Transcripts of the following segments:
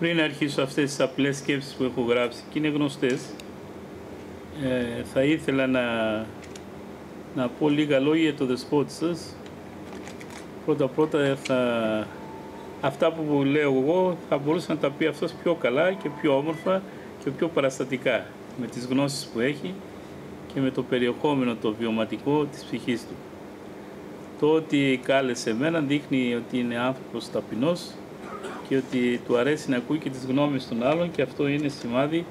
Πριν αρχίσω αυτές τις απλές σκέψεις που έχω γράψει και είναι γνωστές, θα ήθελα να πω λίγα λόγια για το δεσπότη σας. Πρώτα, αυτά που λέω εγώ θα μπορούσα να τα πει αυτός πιο καλά και πιο όμορφα και πιο παραστατικά, με τις γνώσεις που έχει και με το περιεχόμενο το βιωματικό της ψυχής του. Το ότι κάλεσε εμένα δείχνει ότι είναι άνθρωπος ταπεινός και ότι του αρέσει να ακούει και τις γνώμες των άλλων, και αυτό είναι σημάδι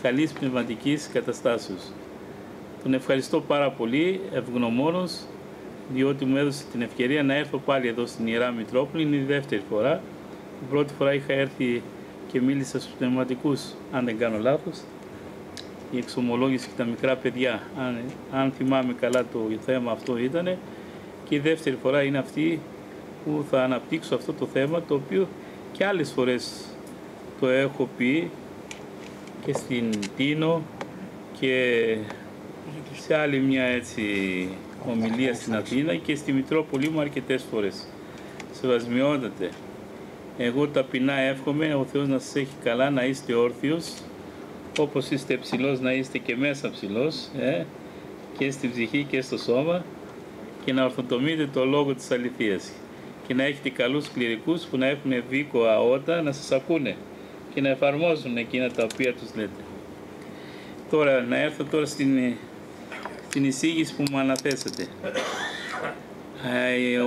καλής πνευματικής καταστάσεως. Τον ευχαριστώ πάρα πολύ, ευγνωμόνος, διότι μου έδωσε την ευκαιρία να έρθω πάλι εδώ στην Ιερά Μητρόπολη. Είναι η δεύτερη φορά. Την πρώτη φορά είχα έρθει και μίλησα στους πνευματικούς, αν δεν κάνω λάθος, η εξομολόγηση και τα μικρά παιδιά, αν θυμάμαι καλά το θέμα αυτό ήτανε, και η δεύτερη φορά είναι αυτή που θα αναπτύξω αυτό το θέμα, το οποίο και άλλες φορές το έχω πει και στην Τίνο και σε άλλη μια έτσι ομιλία στην Αθήνα και στη Μητρόπολη μου αρκετές φορές. Σεβασμιότατε, εγώ ταπεινά εύχομαι ο Θεός να σας έχει καλά, να είστε όρθιος, όπως είστε ψηλός να είστε και μέσα ψηλός, και στη ψυχή και στο σώμα, και να ορθοτομείτε το λόγο της αληθείας και να έχετε καλούς κληρικούς που να έχουν βίκο αότα να σας ακούνε και να εφαρμόζουν εκείνα τα οποία τους λέτε. Τώρα, να έρθω τώρα στην εισήγηση που μου αναθέσατε.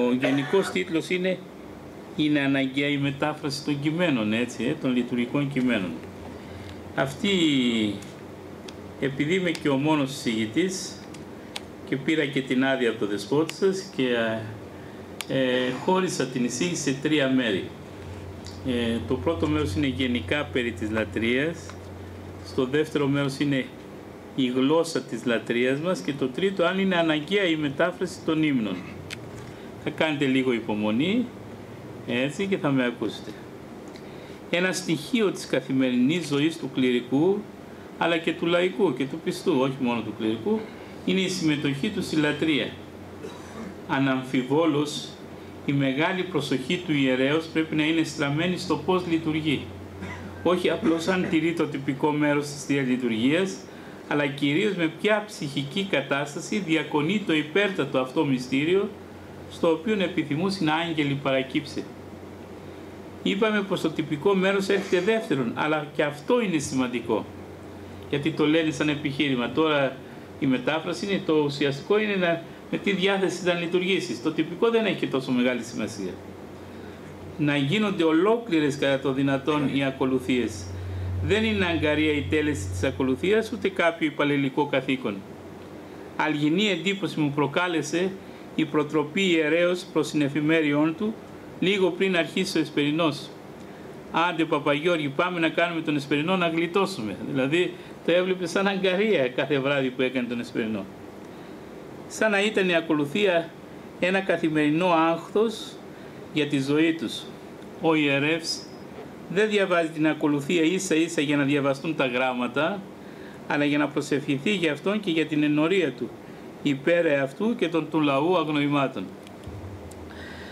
Ο γενικός τίτλος είναι αναγκαία η μετάφραση των κειμένων, έτσι, των λειτουργικών κειμένων. Αυτή, επειδή είμαι και ο μόνος εισηγητής και πήρα και την άδεια από το δεσπότη σας και χώρισα την εισήγηση σε τρία μέρη. Το πρώτο μέρος είναι γενικά περί της λατρείας, στο δεύτερο μέρος είναι η γλώσσα της λατρείας μας και το τρίτο αν είναι αναγκαία η μετάφραση των ύμνων. Θα κάνετε λίγο υπομονή, έτσι, και θα με ακούσετε. Ένα στοιχείο της καθημερινής ζωής του κληρικού, αλλά και του λαϊκού και του πιστού, όχι μόνο του κληρικού, είναι η συμμετοχή του στη λατρεία. Αναμφιβόλως, η μεγάλη προσοχή του ιερέως πρέπει να είναι στραμμένη στο πώς λειτουργεί. Όχι απλώς αν τηρεί το τυπικό μέρος της Θείας Λειτουργίας, αλλά κυρίως με ποια ψυχική κατάσταση διακονεί το υπέρτατο αυτό μυστήριο, στο οποίο επιθυμούσαν άγγελοι παρακύψε. Είπαμε πως το τυπικό μέρος έρχεται δεύτερον, αλλά και αυτό είναι σημαντικό, γιατί το λένε σαν επιχείρημα. Τώρα η μετάφραση είναι το ουσιαστικό, είναι με τι διάθεση να λειτουργήσεις. Το τυπικό δεν έχει τόσο μεγάλη σημασία. Να γίνονται ολόκληρες κατά το δυνατόν οι ακολουθίες. Δεν είναι αγκαρία η τέλεση της ακολουθίας, ούτε κάποιο υπαλληλικό καθήκον. Αλγινή εντύπωση μου προκάλεσε η προτροπή ιερέως προς την εφημέριόν του λίγο πριν αρχίσει ο Εσπερινός. Άντε Παπαγιώργη, πάμε να κάνουμε τον Εσπερινό να γλιτώσουμε. Δηλαδή το έβλεπε σαν αγκαρία κάθε βράδυ που έκανε τον Εσπερινό. Σαν να ήταν η ακολουθία ένα καθημερινό άγχος για τη ζωή τους. Ο ιερεύς δεν διαβάζει την ακολουθία ίσα ίσα για να διαβαστούν τα γράμματα, αλλά για να προσευχηθεί για αυτόν και για την ενορία του, υπέρ εαυτού και των του λαού αγνοημάτων.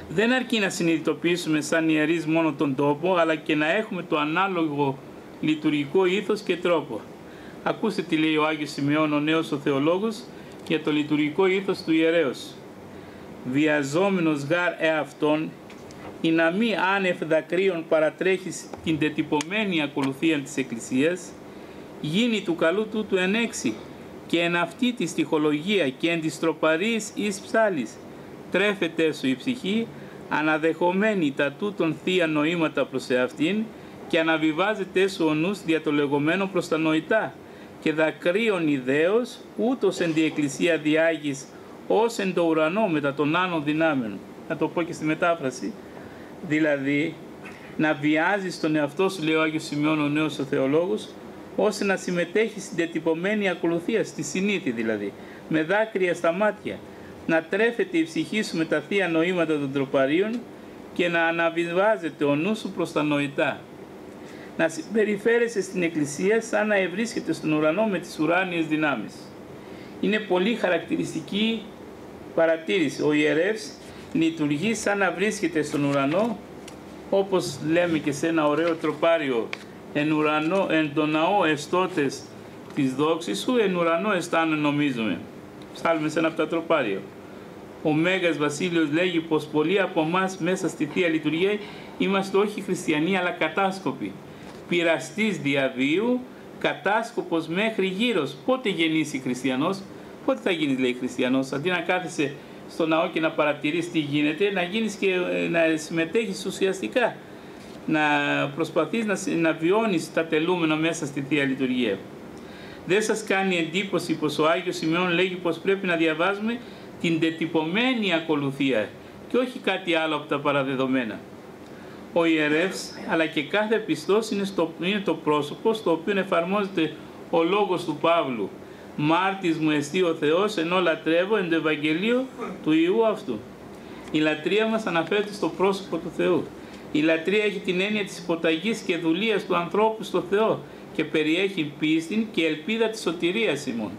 Δεν αρκεί να συνειδητοποιήσουμε σαν ιερείς μόνο τον τόπο, αλλά και να έχουμε το ανάλογο λειτουργικό ήθος και τρόπο. Ακούστε τι λέει ο Άγιος Σημεών, ο νέος ο θεολόγος, για το λειτουργικό ήθος του ιερέως. Βιαζόμενος γάρ εαυτόν, ή να μη άνευ δακρύων παρατρέχεις την τετυπωμένη ακολουθία της Εκκλησίας, γίνει του καλού τούτου ενέξη και εν αυτή τη στιχολογία και εν της τροπαρής εις ψάλης τρέφεται σου η ψυχή, αναδεχομένη τα τούτων θεία νοήματα προς εαυτήν και αναβιβάζεται σου ο νους δια το λεγόμενο προς τα νοητά και δακρύων ιδέως ούτως εν τη Εκκλησία διάγεις ως εν το ουρανό μετά των άνων δυνάμεων. Να το πω και στη μετάφραση. Δηλαδή, να βιάζεις τον εαυτό σου, λέει ο Άγιος Σημεών ο νέος ο θεολόγος, ώστε να συμμετέχεις στην τετυπωμένη ακολουθία, στη συνήθη δηλαδή, με δάκρυα στα μάτια, να τρέφεται η ψυχή σου με τα θεία νοήματα των τροπαρίων και να αναβιβάζεται ο νους σου προς τα νοητά. Να συμπεριφέρεσαι στην Εκκλησία σαν να ευρίσκεται στον ουρανό με τις ουράνιες δυνάμεις. Είναι πολύ χαρακτηριστική παρατήρηση. Ο ιερεύς λειτουργεί σαν να βρίσκεται στον ουρανό όπως λέμε και σε ένα ωραίο τροπάριο, εν το ναό εστώτες της δόξης σου, εν ουρανό εστάνε νομίζουμε. Ψάλουμε σε ένα από τα τροπάρια. Ο Μέγας Βασίλειος λέγει πως πολλοί από εμάς μέσα στη Θεία Λειτουργία είμαστε όχι χριστιανοί αλλά κατάσκοποι. Πειραστής διαβίου, κατάσκοπος μέχρι γύρος. Πότε γεννήσει χριστιανός, πότε θα γίνεις, λέει, χριστιανός? Αντί να κάθεσαι στο ναό και να παρατηρείς τι γίνεται, να γίνεις και να συμμετέχεις ουσιαστικά, να προσπαθείς να βιώνεις τα τελούμενα μέσα στη Θεία Λειτουργία. Δεν σας κάνει εντύπωση πως ο Άγιος Σημεών λέγει πως πρέπει να διαβάζουμε την τετυπωμένη ακολουθία και όχι κάτι άλλο από τα παραδεδομένα? Ο ιερεύς αλλά και κάθε πιστός είναι το πρόσωπο στο οποίο εφαρμόζεται ο λόγος του Παύλου. Μάρτης μου εστί ο Θεός ενώ λατρεύω εν το Ευαγγελίο του Ιού αυτού. Η λατρεία μας αναφέρεται στο πρόσωπο του Θεού. Η λατρεία έχει την έννοια της υποταγής και δουλείας του ανθρώπου στο Θεό και περιέχει πίστην και ελπίδα της σωτηρίας ημών.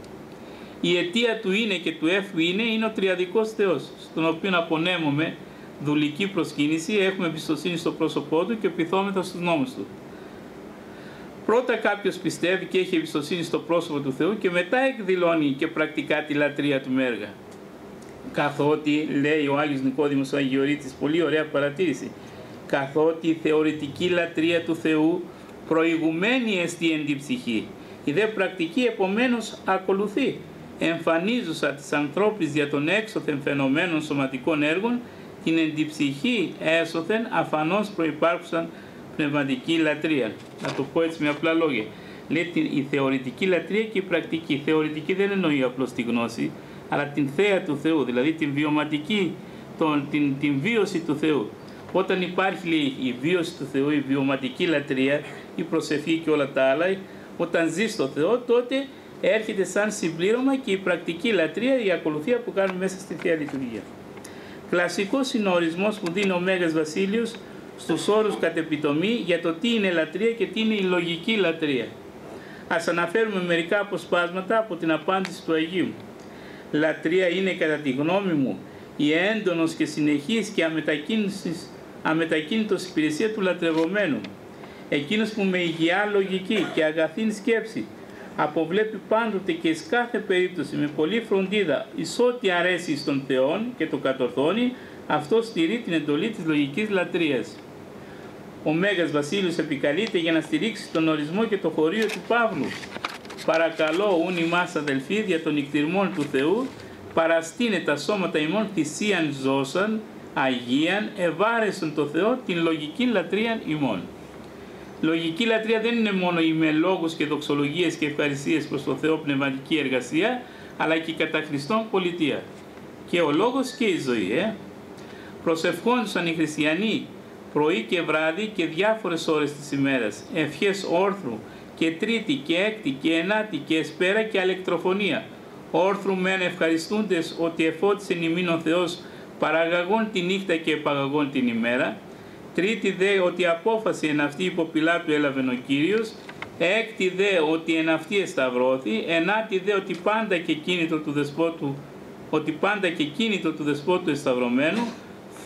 Η αιτία του είναι και του έφου είναι ο τριαδικός Θεός, στον οποίο απονέμουμε δουλική προσκύνηση, έχουμε εμπιστοσύνη στο πρόσωπό του και πειθόμεθα στους νόμους του. Πρώτα κάποιος πιστεύει και έχει εμπιστοσύνη στο πρόσωπο του Θεού και μετά εκδηλώνει και πρακτικά τη λατρεία του με έργα. Καθότι, λέει ο Άγιος Νικόδημος ο Αγιορείτης, πολύ ωραία παρατήρηση, καθότι η θεωρητική λατρεία του Θεού προηγουμένη εστί εν τη ψυχή, η δε πρακτική επομένως ακολουθεί, εμφανίζουσα της ανθρώπης δια των έξωθεν φαινομένων σωματικών έργων, την εν τη ψυχή έσωθεν αφανώς προϋπάρχουσαν πνευματική λατρεία. Να το πω έτσι με απλά λόγια. Λέει η θεωρητική λατρεία και η πρακτική. Η θεωρητική δεν εννοεί απλώς τη γνώση, αλλά την θέα του Θεού, δηλαδή την βιωματική, την βίωση του Θεού. Όταν υπάρχει, λέει, η βίωση του Θεού, η βιωματική λατρεία, η προσευχή και όλα τα άλλα, όταν ζει στο Θεό, τότε έρχεται σαν συμπλήρωμα και η πρακτική λατρεία, η ακολουθία που κάνουμε μέσα στη Θεία Λειτουργία. Κλασικός είναι ο ορισμός που δίνει ο Μέγας Βασίλειος στους όρους κατ' επιτομή για το τι είναι λατρεία και τι είναι η λογική λατρεία. Ας αναφέρουμε μερικά αποσπάσματα από την απάντηση του Αγίου. Λατρεία είναι κατά τη γνώμη μου η έντονος και συνεχής και αμετακίνητος υπηρεσία του λατρευομένου. Εκείνος που με υγειά λογική και αγαθήν σκέψη αποβλέπει πάντοτε και εις κάθε περίπτωση με πολλή φροντίδα εις ό,τι αρέσει στον Θεόν και το κατορθώνει, αυτό στηρεί την εντολή της λογικής λατρείας. Ο Μέγας Βασίλειος επικαλείται για να στηρίξει τον ορισμό και το χωρίο του Παύλου. Παρακαλώ ούν ημάς αδελφοί δια των νηκτηρμών του Θεού, παραστήνε τα σώματα ημών θυσίαν ζώσαν, αγίαν, ευάρεσον το Θεό την λογική λατρείαν ημών. Λογική λατρεία δεν είναι μόνο οι με λόγους και δοξολογίες και ευχαριστίες προς το Θεό πνευματική εργασία, αλλά και η κατά Χριστόν πολιτεία. Και ο λόγος και η ζωή. Προσευχόντουσαν οι χριστιανοί πρωί και βράδυ και διάφορες ώρες της ημέρας, ευχές όρθρου και τρίτη και έκτη και ενάτη και εσπέρα και αλεκτροφωνία. Όρθρου μεν ευχαριστούντες ότι εφώτισεν ημίν ο Θεός παραγαγών τη νύχτα και επαγαγών την ημέρα. Τρίτη δε ότι απόφαση εν αυτή υποπηλάτου έλαβεν ο Κύριος. Έκτη δε ότι εν αυτή εσταυρώθη. Ενάτη δε ότι πάντα και κίνητο του δεσπότου εσταυρωμένου,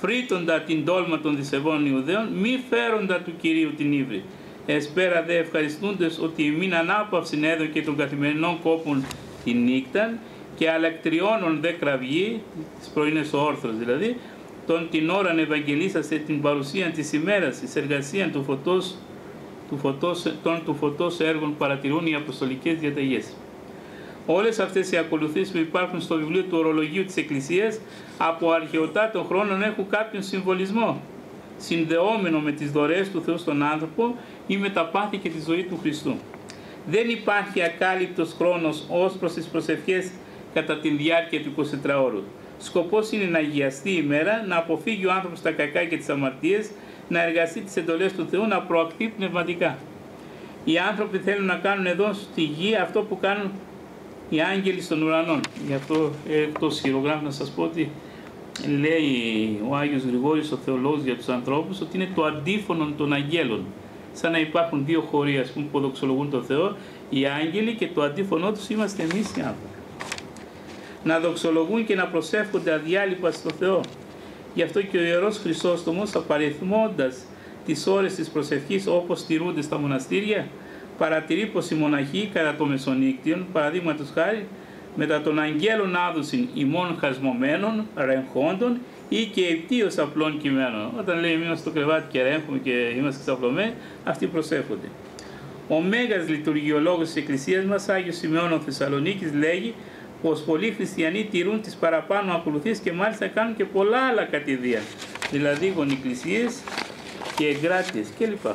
φρύτοντα την τόλμα των δισεβών Ιουδαίων, μη φέροντα του Κυρίου την ύβρη. Εσπέρα δε ευχαριστούντες ότι ημίν ανάπαυσιν έδωκε των καθημερινών κόπων την νύχταν και αλεκτριώνων δε κραυγή, τις πρωινές ο όρθρος δηλαδή, την ώραν ευαγγελίσασε την παρουσία της ημέρας, εις εργασίαν του φωτός έργων παρατηρούν οι αποστολικές διαταγές. Όλες αυτές οι ακολουθήσεις που υπάρχουν στο βιβλίο του ορολογίου της Εκκλησίας από αρχαιοτά των χρόνων έχουν κάποιον συμβολισμό, συνδεόμενο με τις δωρεές του Θεού στον άνθρωπο ή με τα πάθη και τη ζωή του Χριστού. Δεν υπάρχει ακάλυπτος χρόνος ως προς τις προσευχές κατά τη διάρκεια του 24ωρου. Σκοπός είναι να αγιαστεί η μέρα, να αποφύγει ο άνθρωπος τα κακά και τις αμαρτίες, να εργαστεί τις εντολές του Θεού, να προαχθεί πνευματικά. Οι άνθρωποι θέλουν να κάνουν εδώ στη γη αυτό που κάνουν οι άγγελοι στον ουρανό. Γι' αυτό εκτός χειρογράφου να σας πω ότι λέει ο Άγιος Γρηγόρης, ο θεολόγος για τους ανθρώπους, ότι είναι το αντίφωνο των αγγέλων. Σαν να υπάρχουν δύο χωροί που δοξολογούν τον Θεό, οι άγγελοι, και το αντίφωνο τους είμαστε εμείς οι άνθρωποι. Να δοξολογούν και να προσεύχονται αδιάλειπα στο Θεό. Γι' αυτό και ο Ιερός Χρυσόστομος, απαριθμώντας τις ώρες της προσευχής όπως τηρούνται στα μοναστήρια? Παρατηρεί πως οι μοναχοί κατά το μεσονύκτιον, παραδείγματος χάρη, μετά των αγγέλων άδουσιν ημών χασμωμένων, ρεγχόντων ή και επτίως απλών κειμένων. Όταν λέει είμαστε στο κρεβάτι και ρέχουμε και είμαστε ξαπλωμένοι, αυτοί προσεύχονται. Ο μέγας λειτουργιολόγος της Εκκλησίας μας, Άγιος Σημεώνος Θεσσαλονίκης, λέγει πως πολλοί χριστιανοί τηρούν τις παραπάνω ακολουθίες και μάλιστα κάνουν και πολλά άλλα κατηδία, δηλαδή γονικλησίες και εγκράτειες κλπ.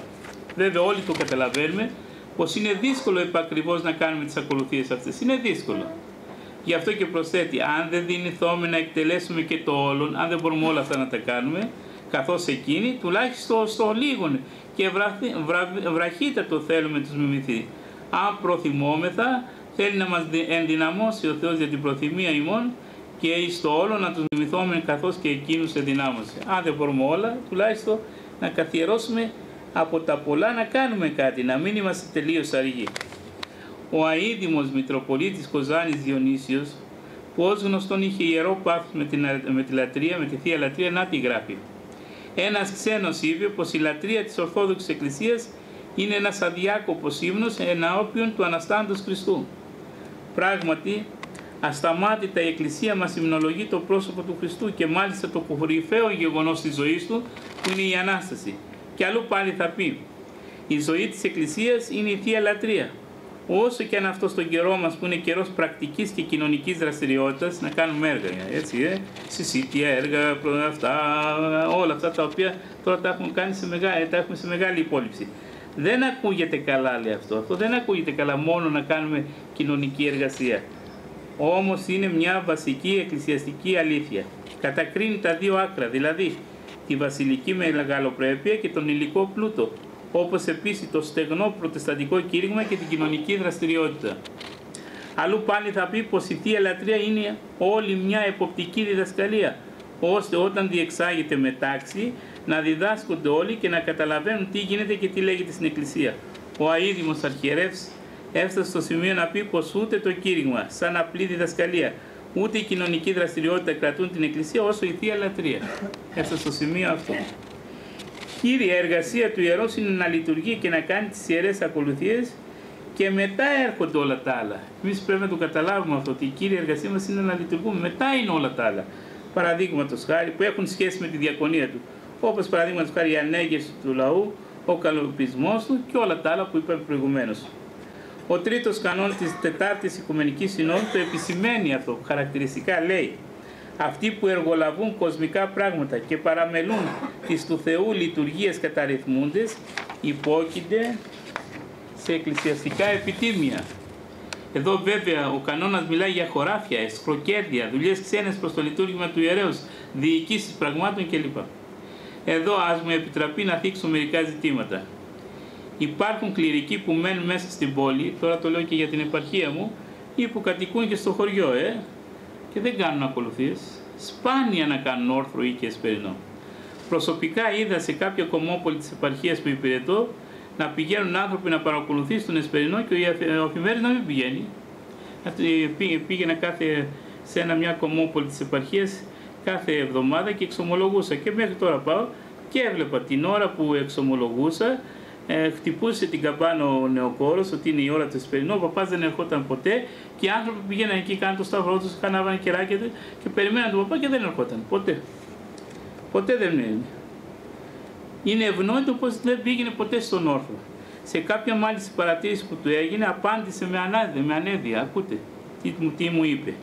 Βέβαια όλοι το καταλαβαίνουμε πως είναι δύσκολο επακριβώς να κάνουμε τις ακολουθίες αυτές. Είναι δύσκολο. Γι' αυτό και προσθέτει, αν δεν δυνηθούμε να εκτελέσουμε και το όλον, αν δεν μπορούμε όλα αυτά να τα κάνουμε, καθώς εκείνοι, τουλάχιστον στο λίγον και βραχύτατο θέλουμε τους μιμηθεί. Αν προθυμόμεθα, θέλει να μας ενδυναμώσει ο Θεός για την προθυμία ημών και εις το όλο να τους μιμηθούμε καθώς και εκείνους ενδυνάμωσε. Αν δεν μπορούμε όλα, τουλάχιστον να καθιερώσουμε από τα πολλά να κάνουμε κάτι, να μην είμαστε τελείως αργοί. Ο αείδημος Μητροπολίτης Κοζάνης Διονύσιος, που ως γνωστόν είχε ιερό πάθος με τη λατρεία, με τη Θεία Λατρεία, να τη γράφει. Ένας ξένος είπε πως η λατρεία της Ορθόδοξης Εκκλησίας είναι ένας αδιάκοπος ύμνος ενώπιον του Αναστάντος Χριστού. Πράγματι, ασταμάτητα η Εκκλησία μας υμνολογεί το πρόσωπο του Χριστού και μάλιστα το κορυφαίο γεγονός της ζωής του, που είναι η Ανάσταση. Και αλλού πάλι θα πει, η ζωή της Εκκλησίας είναι η Θεία Λατρεία. Όσο και αν αυτό στον καιρό μας που είναι καιρός πρακτικής και κοινωνικής δραστηριότητας, να κάνουμε έργα, έτσι, συσίτια, έργα, όλα αυτά τα οποία τώρα τα έχουμε σε μεγάλη υπόλοιψη. Δεν ακούγεται καλά, λέει αυτό δεν ακούγεται καλά μόνο να κάνουμε κοινωνική εργασία. Όμως είναι μια βασική εκκλησιαστική αλήθεια. Κατακρίνει τα δύο άκρα, δηλαδή τη βασιλική μεγαλοπρέπεια και τον υλικό πλούτο, όπως επίσης το στεγνό προτεσταντικό κήρυγμα και την κοινωνική δραστηριότητα. Αλλού πάλι θα πει πως η Θεία Λατρεία είναι όλη μια εποπτική διδασκαλία, ώστε όταν διεξάγεται με τάξη να διδάσκονται όλοι και να καταλαβαίνουν τι γίνεται και τι λέγεται στην Εκκλησία. Ο αείδημος αρχιερεύς έφτασε στο σημείο να πει πως ούτε το κήρυγμα σαν απλή διδασκαλία, ούτε η κοινωνική δραστηριότητα κρατούν την Εκκλησία όσο η Θεία Λατρεία. Έφτασε στο σημείο αυτό. Κύρια εργασία του ιερός είναι να λειτουργεί και να κάνει τις ιερές ακολουθίες και μετά έρχονται όλα τα άλλα. Εμείς πρέπει να το καταλάβουμε αυτό, ότι η κύρια εργασία μας είναι να λειτουργούμε, μετά είναι όλα τα άλλα. Παραδείγματος χάρη που έχουν σχέση με τη διακονία του, όπως παραδείγματος χάρη η ανέγερση του λαού, ο καλοπισμός του και όλα τα άλλα που είπαμε προηγουμένως. Ο τρίτος κανόνας της Τετάρτης Οικουμενικής Συνόδου το επισημαίνει αυτό, χαρακτηριστικά λέει: αυτοί που εργολαβούν κοσμικά πράγματα και παραμελούν τις του Θεού λειτουργίες καταρρυθμούντες, υπόκεινται σε εκκλησιαστικά επιτίμια. Εδώ βέβαια ο κανόνας μιλάει για χωράφια, εσχροκέρδια, δουλειές ξένες προς το λειτουργήμα του ιερέως, διοικήσεις πραγμάτων κλπ. Εδώ ας μου επιτραπεί να θίξω μερικά ζητήματα. Υπάρχουν κληρικοί που μένουν μέσα στην πόλη, τώρα το λέω και για την επαρχία μου, ή που κατοικούν και στο χωριό, και δεν κάνουν ακολουθίες. Σπάνια να κάνουν όρθρο ή και εσπερινό. Προσωπικά είδα σε κάποια κομμόπολη της επαρχίας που υπηρετώ να πηγαίνουν άνθρωποι να παρακολουθήσουν τον εσπερινό και ο εφημέρης να μην πηγαίνει. Πήγαινα σε μια κομμόπολη της επαρχίας κάθε εβδομάδα και εξομολογούσα. Και μέχρι τώρα πάω και έβλεπα την ώρα που εξομολογούσα, χτυπούσε την καμπάνα ο νεοκόρος ότι είναι η ώρα του εσπερινού, ο παπάς δεν ερχόταν ποτέ και οι άνθρωποι πήγαιναν εκεί, κάναν το σταυρό τους, κάναβαν κεράκια και περιμέναν τον παπά και δεν ερχόταν ποτέ. Ποτέ δεν είναι. Είναι ευνόητο πως δεν πήγαινε ποτέ στον όρθρο. Σε κάποια μάλιστα παρατήρηση που του έγινε, απάντησε με ανέδεια. Ακούτε τι μου είπε.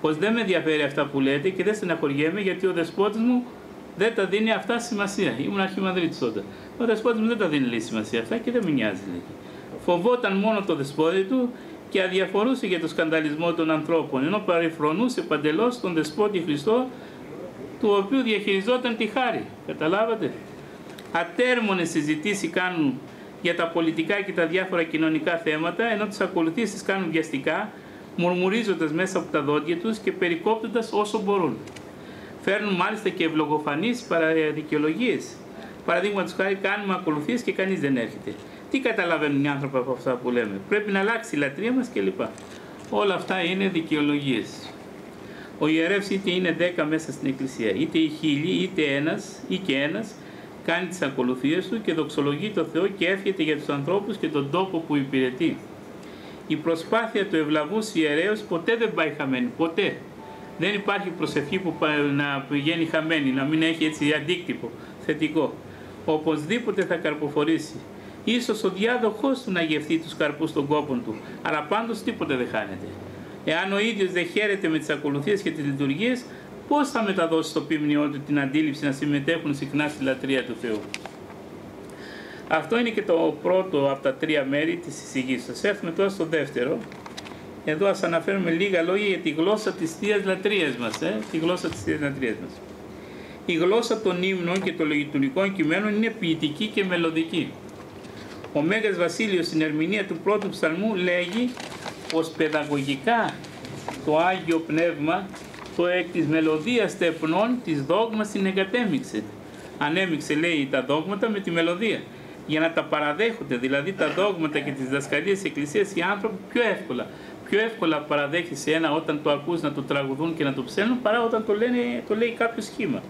Πως δεν με ενδιαφέρει αυτά που λέτε και δεν στεναχωριέμαι γιατί ο δεσπότης μου δεν τα δίνει αυτά σημασία. Ήμουν αρχιμανδρίτης τότε. Ο δεσπότης μου δεν τα δίνει σημασία αυτά και δεν με νοιάζει. Λέει. Φοβόταν μόνο το δεσπότη του και αδιαφορούσε για το σκανδαλισμό των ανθρώπων, ενώ παρεφρονούσε παντελώς τον δεσπότη Χριστό, του οποίου διαχειριζόταν τη χάρη. Καταλάβατε. Ατέρμονες συζητήσεις κάνουν για τα πολιτικά και τα διάφορα κοινωνικά θέματα, ενώ τις ακολουθήσεις τις κάνουν βιαστικά, μουρμουρίζοντας μέσα από τα δόντια τους και περικόπτοντας όσο μπορούν. Φέρνουν μάλιστα και ευλογοφανείς παραδικαιολογίες. Παραδείγματος χάρη, κάνουμε ακολουθίες και κανείς δεν έρχεται. Τι καταλαβαίνουν οι άνθρωποι από αυτά που λέμε? Πρέπει να αλλάξει η λατρεία μας κλπ. Όλα αυτά είναι δικαιολογίες. Ο ιερεύς είτε είναι 10 μέσα στην εκκλησία, είτε οι 1000, είτε ένας ή και ένας, κάνει τις ακολουθίες του και δοξολογεί το Θεό και εύχεται για τους ανθρώπους και τον τόπο που υπηρετεί. Η προσπάθεια του ευλαβούς ιερέως ποτέ δεν πάει χαμένη, ποτέ. Δεν υπάρχει προσευχή που να πηγαίνει χαμένη, να μην έχει έτσι αντίκτυπο θετικό. Οπωσδήποτε θα καρποφορήσει. Ίσως ο διάδοχός του να γευτεί τους καρπούς των κόπων του, αλλά πάντως τίποτε δεν χάνεται. Εάν ο ίδιος δεν χαίρεται με τις ακολουθίες και τις λειτουργίες, πώς θα μεταδώσει στο ποιμνιό του την αντίληψη να συμμετέχουν συχνά στη λατρεία του Θεού. Αυτό είναι και το πρώτο από τα τρία μέρη της εισηγήσεως. Ας έρθουμε τώρα στο δεύτερο. Εδώ ας αναφέρουμε λίγα λόγια για τη γλώσσα της Θείας Λατρείας μας. Τη γλώσσα της Θείας Λατρείας μας. Η γλώσσα των ύμνων και των λειτουργικών κειμένων είναι ποιητική και μελωδική. Ο Μέγας Βασίλειος στην ερμηνεία του πρώτου ψαλμού λέγει πως παιδαγωγικά το Άγιο Πνεύμα το εκ της μελωδίας τεπνών της δόγμας την εγκατέμιξε. Ανέμιξε, λέει, τα δόγματα με τη μελωδία, για να τα παραδέχονται, δηλαδή τα δόγματα και τις διδασκαλίες της Εκκλησίας, οι άνθρωποι πιο εύκολα. Πιο εύκολα παραδέχεσαι ένα όταν το ακούς να το τραγουδούν και να το ψέλνουν, παρά όταν το λέει κάποιο σχήμα.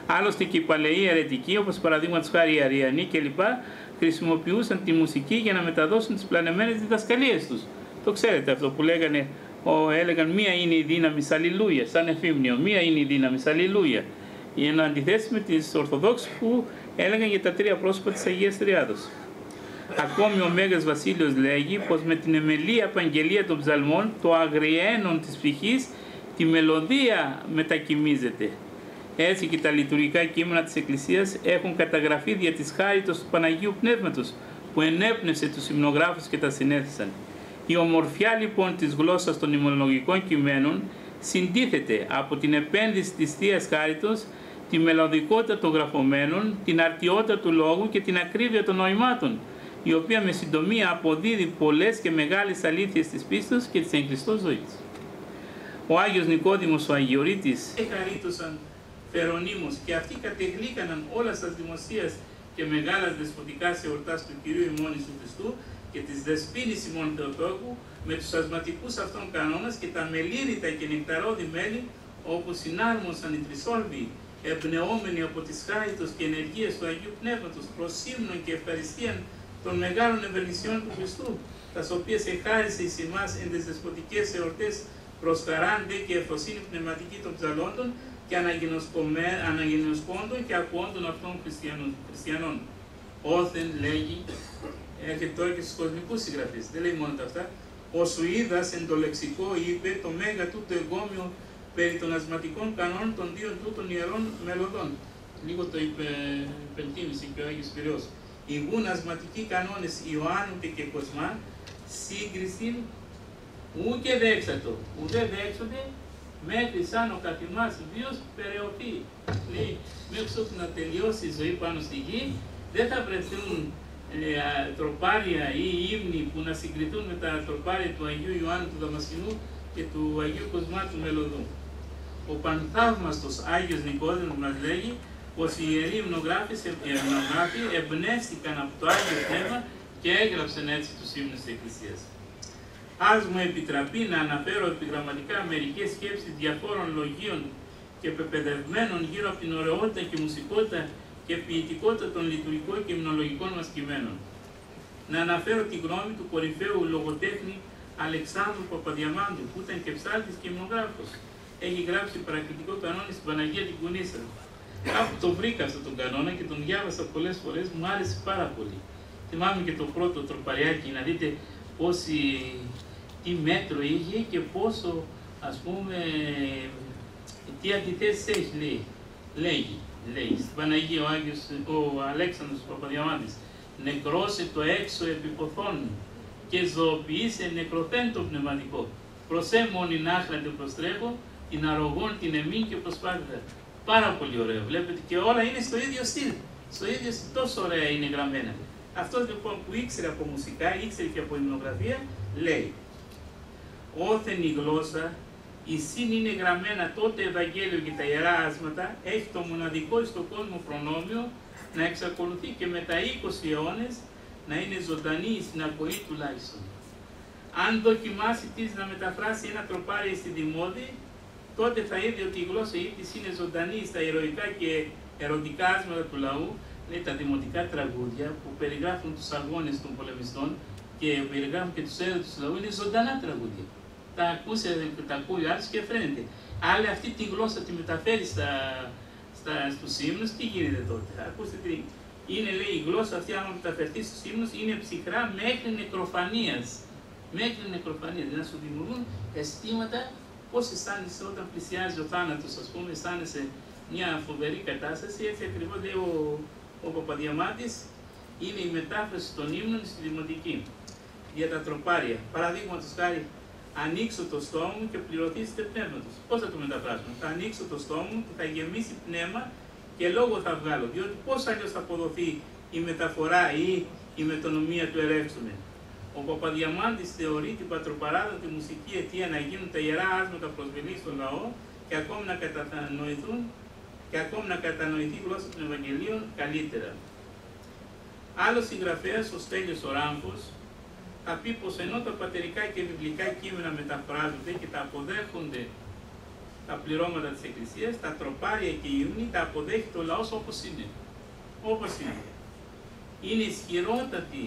Άλλωστε και οι παλαιοί αιρετικοί, όπως παραδείγματος χάρη οι Αριανοί κλπ., χρησιμοποιούσαν τη μουσική για να μεταδώσουν τις πλανεμένες διδασκαλίες τους. Το ξέρετε αυτό που έλεγαν μία είναι η δύναμη αλληλούια, σαν εφήμνιο, μία είναι η δύναμη αλληλούια. Εν αντιθέσει με τις Ορθοδόξους που έλεγαν για τα τρία πρόσωπα της Αγίας Τριάδος. Ακόμη ο Μέγας Βασίλειος λέγει πως με την εμελή απαγγελία των ψαλμών το αγριένον της ψυχής τη μελωδία μετακοιμίζεται. Έτσι και τα λειτουργικά κείμενα της Εκκλησίας έχουν καταγραφεί δια της χάριτος του Παναγίου Πνεύματος που ενέπνευσε τους υμνογράφους και τα συνέθεσαν. Η ομορφιά λοιπόν της γλώσσας των υμνολογικών κειμένων συντίθεται από την επένδυση της Θείας Χάριτος, τη μελωδικότητα των γραφωμένων, την αρτιότητα του λόγου και την ακρίβεια των νοημάτων, η οποία με συντομία αποδίδει πολλές και μεγάλες αλήθειες της πίστης και της εν Χριστώ ζωής. Ο Άγιος Νικόδημος ο Αγιορείτης εχαρίτωσαν φερονίμως και αυτοί κατεγλίκαναν όλας τας δημοσίας και μεγάλας δεσποτικά σε ορτάς του Κυρίου ημών Ιησού Χριστού και της δεσποίνης ημών Θεοτόκου με τους ασματικούς αυτών κανόνας και τα μελήρητα και νεκταρόδη μέλη όπου συνάρμοσαν οι τρισόρβοι εμπνεόμενοι από τις χάριτος και ενεργείες του Αγίου Πνεύματος προς ύμνον και ευχαριστίαν των μεγάλων ευεργησιών του Χριστού, τας οποίες εχάρισε εις εμάς εν τις δεσποτικές εορτές προς χαράντε και ευφροσύνη πνευματική των ψαλόντων και αναγενωσκόντων και ακουόντων αυτών χριστιανών. Όθεν λέγει, έρχεται τώρα και στους κοσμικούς συγγραφείς, δεν λέει μόνο τα αυτά, ο Σουίδας εν το λεξικό είπε το μέγα τούτο εγκόμιο περί των ασματικών κανόνων των δύο τούτων ιερών μελωδών. Λίγο το υπενθύμησε και ο Άγιος Πυραιός. Οι γουν ασματικοί κανόνες Ιωάννου και Κοσμά σύγκριση ου και δέξατο, ουδέ δέξονται μέχρι σαν ο καθημάς βίος περαιωθεί. Λέει, μέχρι ότου να τελειώσει η ζωή πάνω στη γη, δεν θα βρεθούν τροπάρια ή ύμνοι που να συγκριθούν με τα τροπάρια του Αγίου Ιωάννου του Δαμασκηνού και του Αγίου Κοσμά του Μελωδού. Ο πανθαύμαστος Άγιος Νικόδημος μας λέγει πως οι ιεροί υμνογράφοι εμπνεύστηκαν από το Άγιο Πνεύμα και έγραψαν έτσι τους ύμνους της Εκκλησίας. Ας μου επιτραπεί να αναφέρω επιγραμματικά μερικές σκέψεις διαφόρων λογίων και πεπαιδευμένων γύρω από την ωραιότητα και μουσικότητα και ποιητικότητα των λειτουργικών και υμνολογικών μας κειμένων. Να αναφέρω τη γνώμη του κορυφαίου λογοτέχνη Αλεξάνδρου Παπαδιαμάντου, που ήταν και ψάλτης και υμνογράφος. Έχει γράψει παρακλητικό κανόνι στην Παναγία την Κουνίσσα. Κάπου το βρήκα αυτόν τον κανόνα και τον διάβασα πολλές φορές, μου άρεσε πάρα πολύ. Θυμάμαι και το πρώτο τροπαριάκι, να δείτε τι μέτρο είχε και πόσο, ας πούμε, τι αντιθέσεις έχει, λέγει στην Παναγία ο Αλέξανδρος Παπαδιαμάντης. Νεκρώσε το έξω επιποθών και ζωοποιήσε νεκρωθέν το πνευματικό. Προσέ μόνην άχραντε προστρέχω, την αρρωγόν, την εμήν και προσπάθητα. Πάρα πολύ ωραίο, βλέπετε, και όλα είναι στο ίδιο στυλ. Στο ίδιο στυλ, τόσο ωραία είναι γραμμένα. Αυτός λοιπόν που ήξερε από μουσικά, ήξερε και από υμνογραφία, λέει: όθεν η γλώσσα, η σύν είναι γραμμένα τότε Ευαγγέλιο και τα ιερά άσματα, έχει το μοναδικό στον κόσμο προνόμιο να εξακολουθεί και μετά 20 αιώνες να είναι ζωντανή στην ακοή τουλάχιστον. Αν δοκιμάσει της να μεταφράσει ένα τροπάρι στη Δημόδη, τότε θα είδε ότι η γλώσσα της είναι ζωντανή στα ηρωικά και ερωτικά άσματα του λαού, λέει, τα δημοτικά τραγούδια που περιγράφουν τους αγώνες των πολεμιστών και περιγράφουν και τους έρωτες του λαού είναι ζωντανά τραγούδια. Τα ακούει άλλος και φαίνεται. Αλλά αυτή τη γλώσσα τη μεταφέρει στους ύμνους, τι γίνεται τότε? Ακούστε τι. Είναι, λέει, η γλώσσα αυτή, άμα μεταφερθεί στους ύμνους, είναι ψυχρά μέχρι νεκροφανίας. Μέχρι νεκροφανίας. Δηλαδή να σου δημιουργούν αισθήματα πώς αισθάνεσαι όταν πλησιάζει ο θάνατος, ας πούμε, αισθάνεσαι μια φοβερή κατάσταση. Έτσι ακριβώς λέει ο Παπαδιαμάντης, είναι η μετάφραση των ύμνων στη δημοτική. Για τα τροπάρια. Παραδείγματος χάρη, ανοίξω το στόμα μου και πληρωθήσετε πνεύματος. Πώς θα το μεταφράσουμε? Θα ανοίξω το στόμα μου και θα γεμίσει πνεύμα και λόγο θα βγάλω. Διότι πώς αλλιώς θα αποδοθεί η μεταφορά ή η μετονομία του ερεύξουμε? Ο Παπαδιαμάντης θεωρεί την πατροπαράδοτη μουσική αιτία να γίνουν τα ιερά άσματα προσβελή στο λαό και ακόμη να κατανοηθούν και ακόμη να κατανοηθεί η γλώσσα των Ευαγγελίων καλύτερα. Άλλος συγγραφέας, ο Στέλιος ο Ράμφος, θα πει πως ενώ τα πατερικά και βιβλικά κείμενα μεταφράζονται και τα αποδέχονται τα πληρώματα της Εκκλησίας, τα τροπάρια και οι ύμνοι τα αποδέχεται ο λαός όπως είναι. Όπως είναι. Είναι ισχυρότατη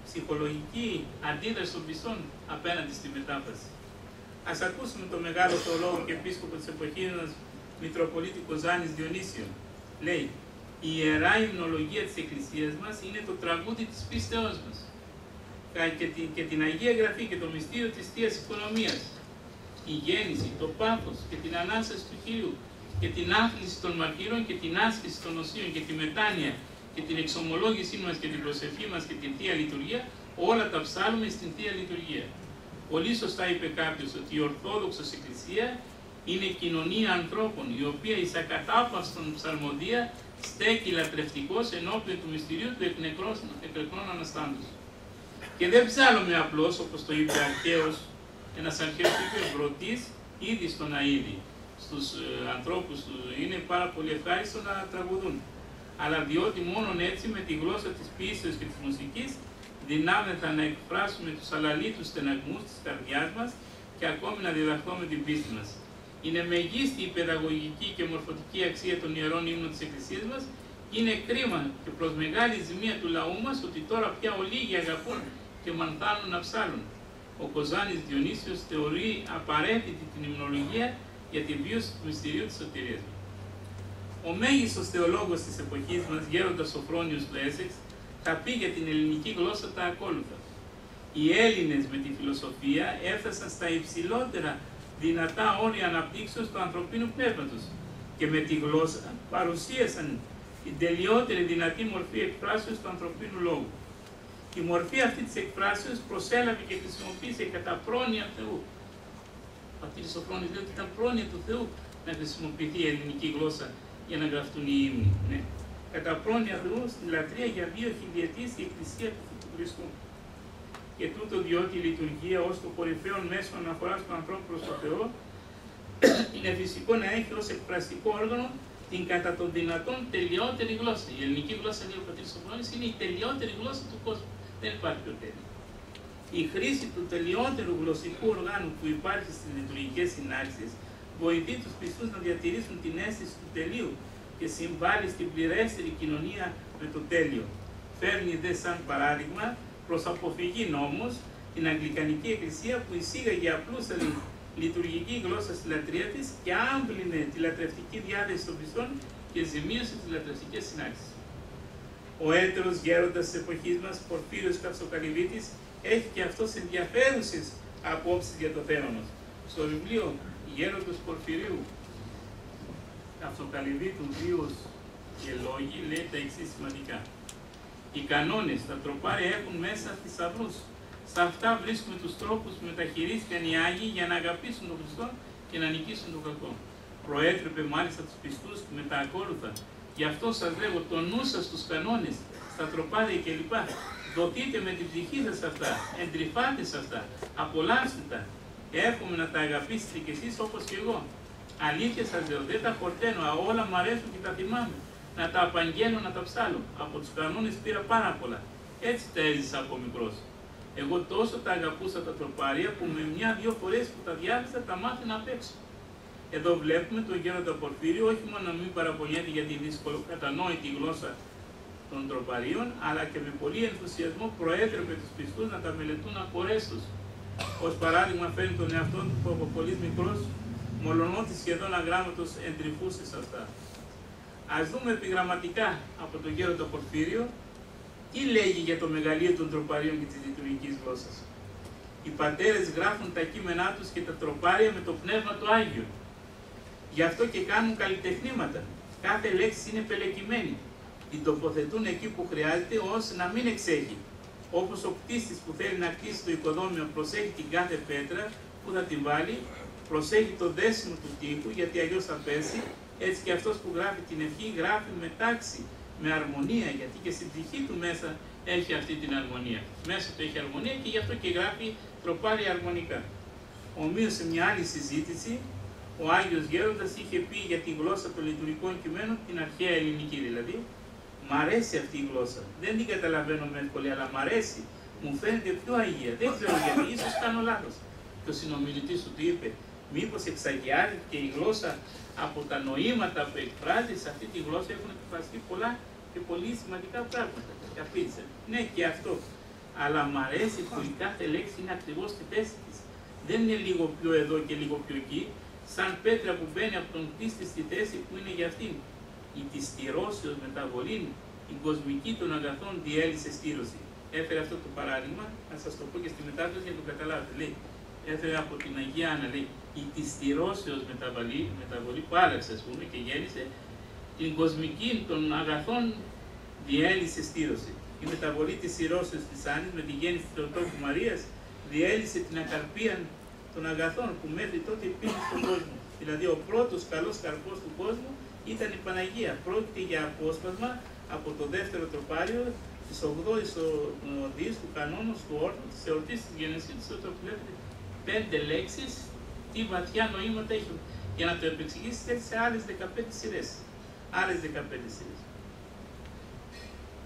ψυχολογική αντίδραση των πιστών απέναντι στη μετάφραση. Ας ακούσουμε τον μεγάλο θεολόγο και επίσκοπο της εποχής μας, Μητροπολίτη Κοζάνης Διονύσιο. Λέει, η ιερά υμνολογία της Εκκλησίας μας είναι το τραγούδι της πίστεώς μας και την Αγία Γραφή και το μυστήριο της Θείας Οικονομίας, η γέννηση, το πάθος και την Ανάσταση του Κυρίου και την άθληση των μαρτύρων και την άσκηση των οσίων και τη μετάνοια και την εξομολόγησή μας και την προσευχή μας και την Θεία Λειτουργία, όλα τα ψάλουμε στην Θεία Λειτουργία. Πολύ σωστά είπε κάποιος ότι η Ορθόδοξος Εκκλησία είναι κοινωνία ανθρώπων, η οποία εις ακατάπαυστον ψαλμοδία στέκει λατρευτικός ενώπιον του μυστηρίου του εκνεκρών Αναστάντος. Και δεν ψάλλουμε απλώς, όπως το είπε ένας αρχαίος είπε, βρωτής ήδη στον αΐδη. Στους ανθρώπους του είναι πάρα πολύ ευχάριστο να τραγουδούν. Αλλά διότι μόνον έτσι με τη γλώσσα της πίστεως και της μουσικής δυνάμεθα να εκφράσουμε τους αλαλήτους στεναγμούς της καρδιάς μας και ακόμη να διδαχθούμε την πίστη μας. Είναι μεγίστη η παιδαγωγική και μορφωτική αξία των ιερών ύμνων της Εκκλησίας μας και είναι κρίμα και προς μεγάλη ζημία του λαού μας ότι τώρα πια ολίγοι αγαπούν και μανθάνουν να ψάλουν. Ο Κοζάνης Διονύσιος θεωρεί απαραίτητη την υμνολογία για τη βίωση του μυστηρίου της σωτηρίας. Ο μέγιστος θεολόγος της εποχής μας, γέροντας Σοφρόνιος του Έσεξ, θα πει για την ελληνική γλώσσα τα ακόλουθα. Οι Έλληνες με τη φιλοσοφία έφτασαν στα υψηλότερα δυνατά όρια αναπτύξεως του ανθρωπίνου πνεύματος και με τη γλώσσα παρουσίασαν την τελειότερη δυνατή μορφή εκφράσεως του ανθρωπίνου λόγου. Η μορφή αυτή της εκφράσεως προσέλαβε και χρησιμοποίησε κατά πρόνοια Θεού. Ο πατήρ Σοφρόνης λέει ότι ήταν πρόνοια του Θεού να χρησιμοποιηθεί η ελληνική γλώσσα για να γραφτούν οι ύμνοι. Ναι. Κατά πρόνοια Θεού στη λατρεία για 2.000 ετίες η Εκκλησία του Χριστού. Και τούτο διότι η λειτουργία ως το κορυφαίο μέσο αναφοράς του ανθρώπου προς τον Θεό είναι φυσικό να έχει ως εκφραστικό όργανο την κατά των δυνατών τελειότερη γλώσσα. Η ελληνική γλώσσα, λέει ο πατήρ Σοφρόνης, είναι η τελειότερη γλώσσα του κόσμου. Δεν υπάρχει πιο τέλειο. Η χρήση του τελειότερου γλωσσικού οργάνου που υπάρχει στις λειτουργικές συνάξεις βοηθεί τους πιστούς να διατηρήσουν την αίσθηση του τελείου και συμβάλλει στην πληρέστερη κοινωνία με το τέλειο. Φέρνει δε σαν παράδειγμα προς αποφυγή όμως την Αγγλικανική Εκκλησία που εισήγαγε απλούστερη λειτουργική γλώσσα στη λατρεία της και άμπλυνε τη λατρευτική διάθεση των πιστών και ζημίωσε τις λατρευτικές συνάξεις. Ο έτερος γέροντας της εποχής μας, Πορφύριος Καυσοκαλυβίτης, έχει και αυτός ενδιαφέρουσες απόψεις για το θέμα μας. Στο βιβλίο Γέροντος Πορφυρίου Καυσοκαλυβίτου, βίος και λόγοι, λέει τα εξής σημαντικά. Οι κανόνες, τα τροπάρια έχουν μέσα θησαυρούς. Σε αυτά βρίσκουμε τους τρόπους που μεταχειρίστηκαν οι Άγιοι για να αγαπήσουν τον Χριστό και να νικήσουν τον κακό. Προέτρεπε μάλιστα τους πιστούς με τα ακόλουθα. Γι' αυτό σας λέγω, το νου σας στους κανόνες, στα τροπάρια κλπ. Δοτείτε με την ψυχή σας αυτά, εντρυφάτε σε αυτά, απολαύστε τα. Εύχομαι να τα αγαπήσετε κι εσείς όπως και εγώ. Αλήθεια σας λέω, δεν τα χορταίνω, όλα μου αρέσουν και τα θυμάμαι. Να τα απαγγέλω, να τα ψάλω. Από τους κανόνες πήρα πάρα πολλά. Έτσι τα έζησα από μικρός. Εγώ τόσο τα αγαπούσα τα τροπάρια που με μια-δυο φορές που τα διάβασα τα μάθαινα απ' έξω. Εδώ βλέπουμε τον γέροντα Πορφύριο όχι μόνο να μην παραπονιέται για τη δύσκολο κατανόητη γλώσσα των τροπαρίων, αλλά και με πολύ ενθουσιασμό προέτρεπε τους πιστούς να τα μελετούν απορές τους. Ως παράδειγμα φέρνει τον εαυτό του που από πολύ μικρός, μολονότι σχεδόν αγράμματος, εντρυφούσε σε αυτά. Ας δούμε επιγραμματικά από τον γέροντα Πορφύριο τι λέγει για το μεγαλείο των τροπαρίων και της λειτουργικής γλώσσας. Οι πατέρες γράφουν τα κείμενά τους και τα τροπάρια με το πνεύμα του Άγιο. Γι' αυτό και κάνουν καλλιτεχνήματα. Κάθε λέξη είναι πελεκυμένη. Την τοποθετούν εκεί που χρειάζεται ώστε να μην εξέχει. Όπως ο κτίστης που θέλει να κτίσει το οικοδόμιο προσέχει την κάθε πέτρα που θα την βάλει, προσέχει το δέσιμο του τοίχου γιατί αλλιώς θα πέσει, έτσι και αυτός που γράφει την ευχή γράφει με τάξη, με αρμονία, γιατί και στην ψυχή του μέσα έχει αυτή την αρμονία. Μέσα του έχει αρμονία και γι' αυτό και γράφει τροπάρια αρμονικά. Ομοίως σε μια άλλη συζήτηση, ο Άγιος Γέροντας είχε πει για τη γλώσσα των λειτουργικών κειμένων την αρχαία ελληνική δηλαδή. Μ' αρέσει αυτή η γλώσσα. Δεν την καταλαβαίνω με ευκολία, αλλά μ' αρέσει. Μου φαίνεται πιο αγία. Δεν ξέρω γιατί, ίσως κάνω λάθος. Και ο συνομιλητής του του είπε, μήπως εξαγιάζεται η γλώσσα από τα νοήματα που εκφράζει. Σε αυτή τη γλώσσα έχουν εκφραστεί πολλά και πολύ σημαντικά πράγματα. Και απήντησε, ναι και αυτό. Αλλά μ' αρέσει που η κάθε λέξη είναι ακριβώς στη θέση της. Δεν είναι λίγο πιο εδώ και λίγο πιο εκεί, σαν πέτρα που μπαίνει από τον κτίστη στη θέση που είναι για αυτήν. Η της στηρώσεως μεταβολή, η κοσμική των αγαθών διέλυσε στήρωση. Έφερε αυτό το παράδειγμα, να σας το πω και στη μετάφραση για να το καταλάβετε. Λέει, έφερε από την Αγία Άννα, λέει, η της στηρώσεως μεταβολή που άλλαξε, ας πούμε, και γέννησε την κοσμική των αγαθών διέλυσε στήρωση. Η μεταβολή της στηρώσεως της Άννης με τη γέννηση του Θεοτόκου Μαρίας διέλυσε την ακαρπία των αγαθών που μέχρι τότε υπήρχε στον κόσμο. Δηλαδή, ο πρώτος καλός καρπός του κόσμου ήταν η Παναγία. Πρόκειται για απόσπασμα από το δεύτερο τροπάριο της 8ης οδής του κανόνου του όρθου της εορτής της Γενεσίτης, όταν βλέπετε 5 λέξεις, τι βαθιά νοήματα έχει. Για να το επεξηγήσετε σε άλλες 15 σειρές. Άλλες 15 σειρές.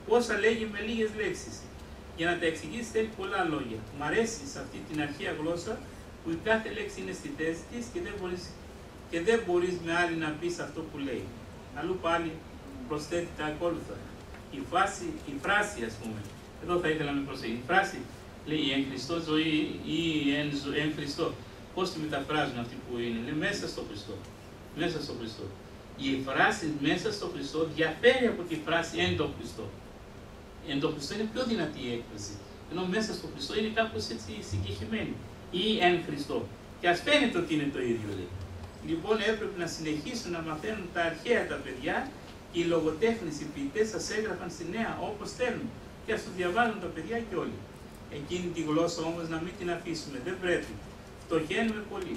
Πόσα λέγει με λίγες λέξεις. Για να τα εξηγήσει θέλει πολλά λόγια. Μ' αρέσει σε αυτή την αρχαία γλώσσα που η κάθε λέξη είναι στη θέση της και δεν μπορείς με άλλη να πεις αυτό που λέει. Αλλού πάλι προσθέτει τα ακόλουθα. Η φράση, ας πούμε, εδώ θα ήθελα να με προσέχει. Η φράση λέει εν Χριστώ ζωή ή εν Χριστώ. Πώς τη μεταφράζουν αυτοί που είναι, λέει μέσα στο Χριστό. Μέσα στο Χριστό. Η φράση μέσα στο Χριστό διαφέρει από τη φράση εν το Χριστό. Εν το Χριστό είναι πιο δυνατή η έκφραση. Ενώ μέσα στο Χριστό είναι κάπως έτσι συγκεκριμένη. Ή εν Χριστώ. Και ας φαίνεται ότι είναι το ίδιο, λέει. Λοιπόν, έπρεπε να συνεχίσουν να μαθαίνουν τα αρχαία τα παιδιά και οι λογοτέχνες, οι ποιητές σας έγραφαν στη νέα όπως θέλουν. Και ας το διαβάζουν τα παιδιά και όλοι. Εκείνη τη γλώσσα όμως να μην την αφήσουμε. Δεν πρέπει. Φτωχαίνουμε πολύ.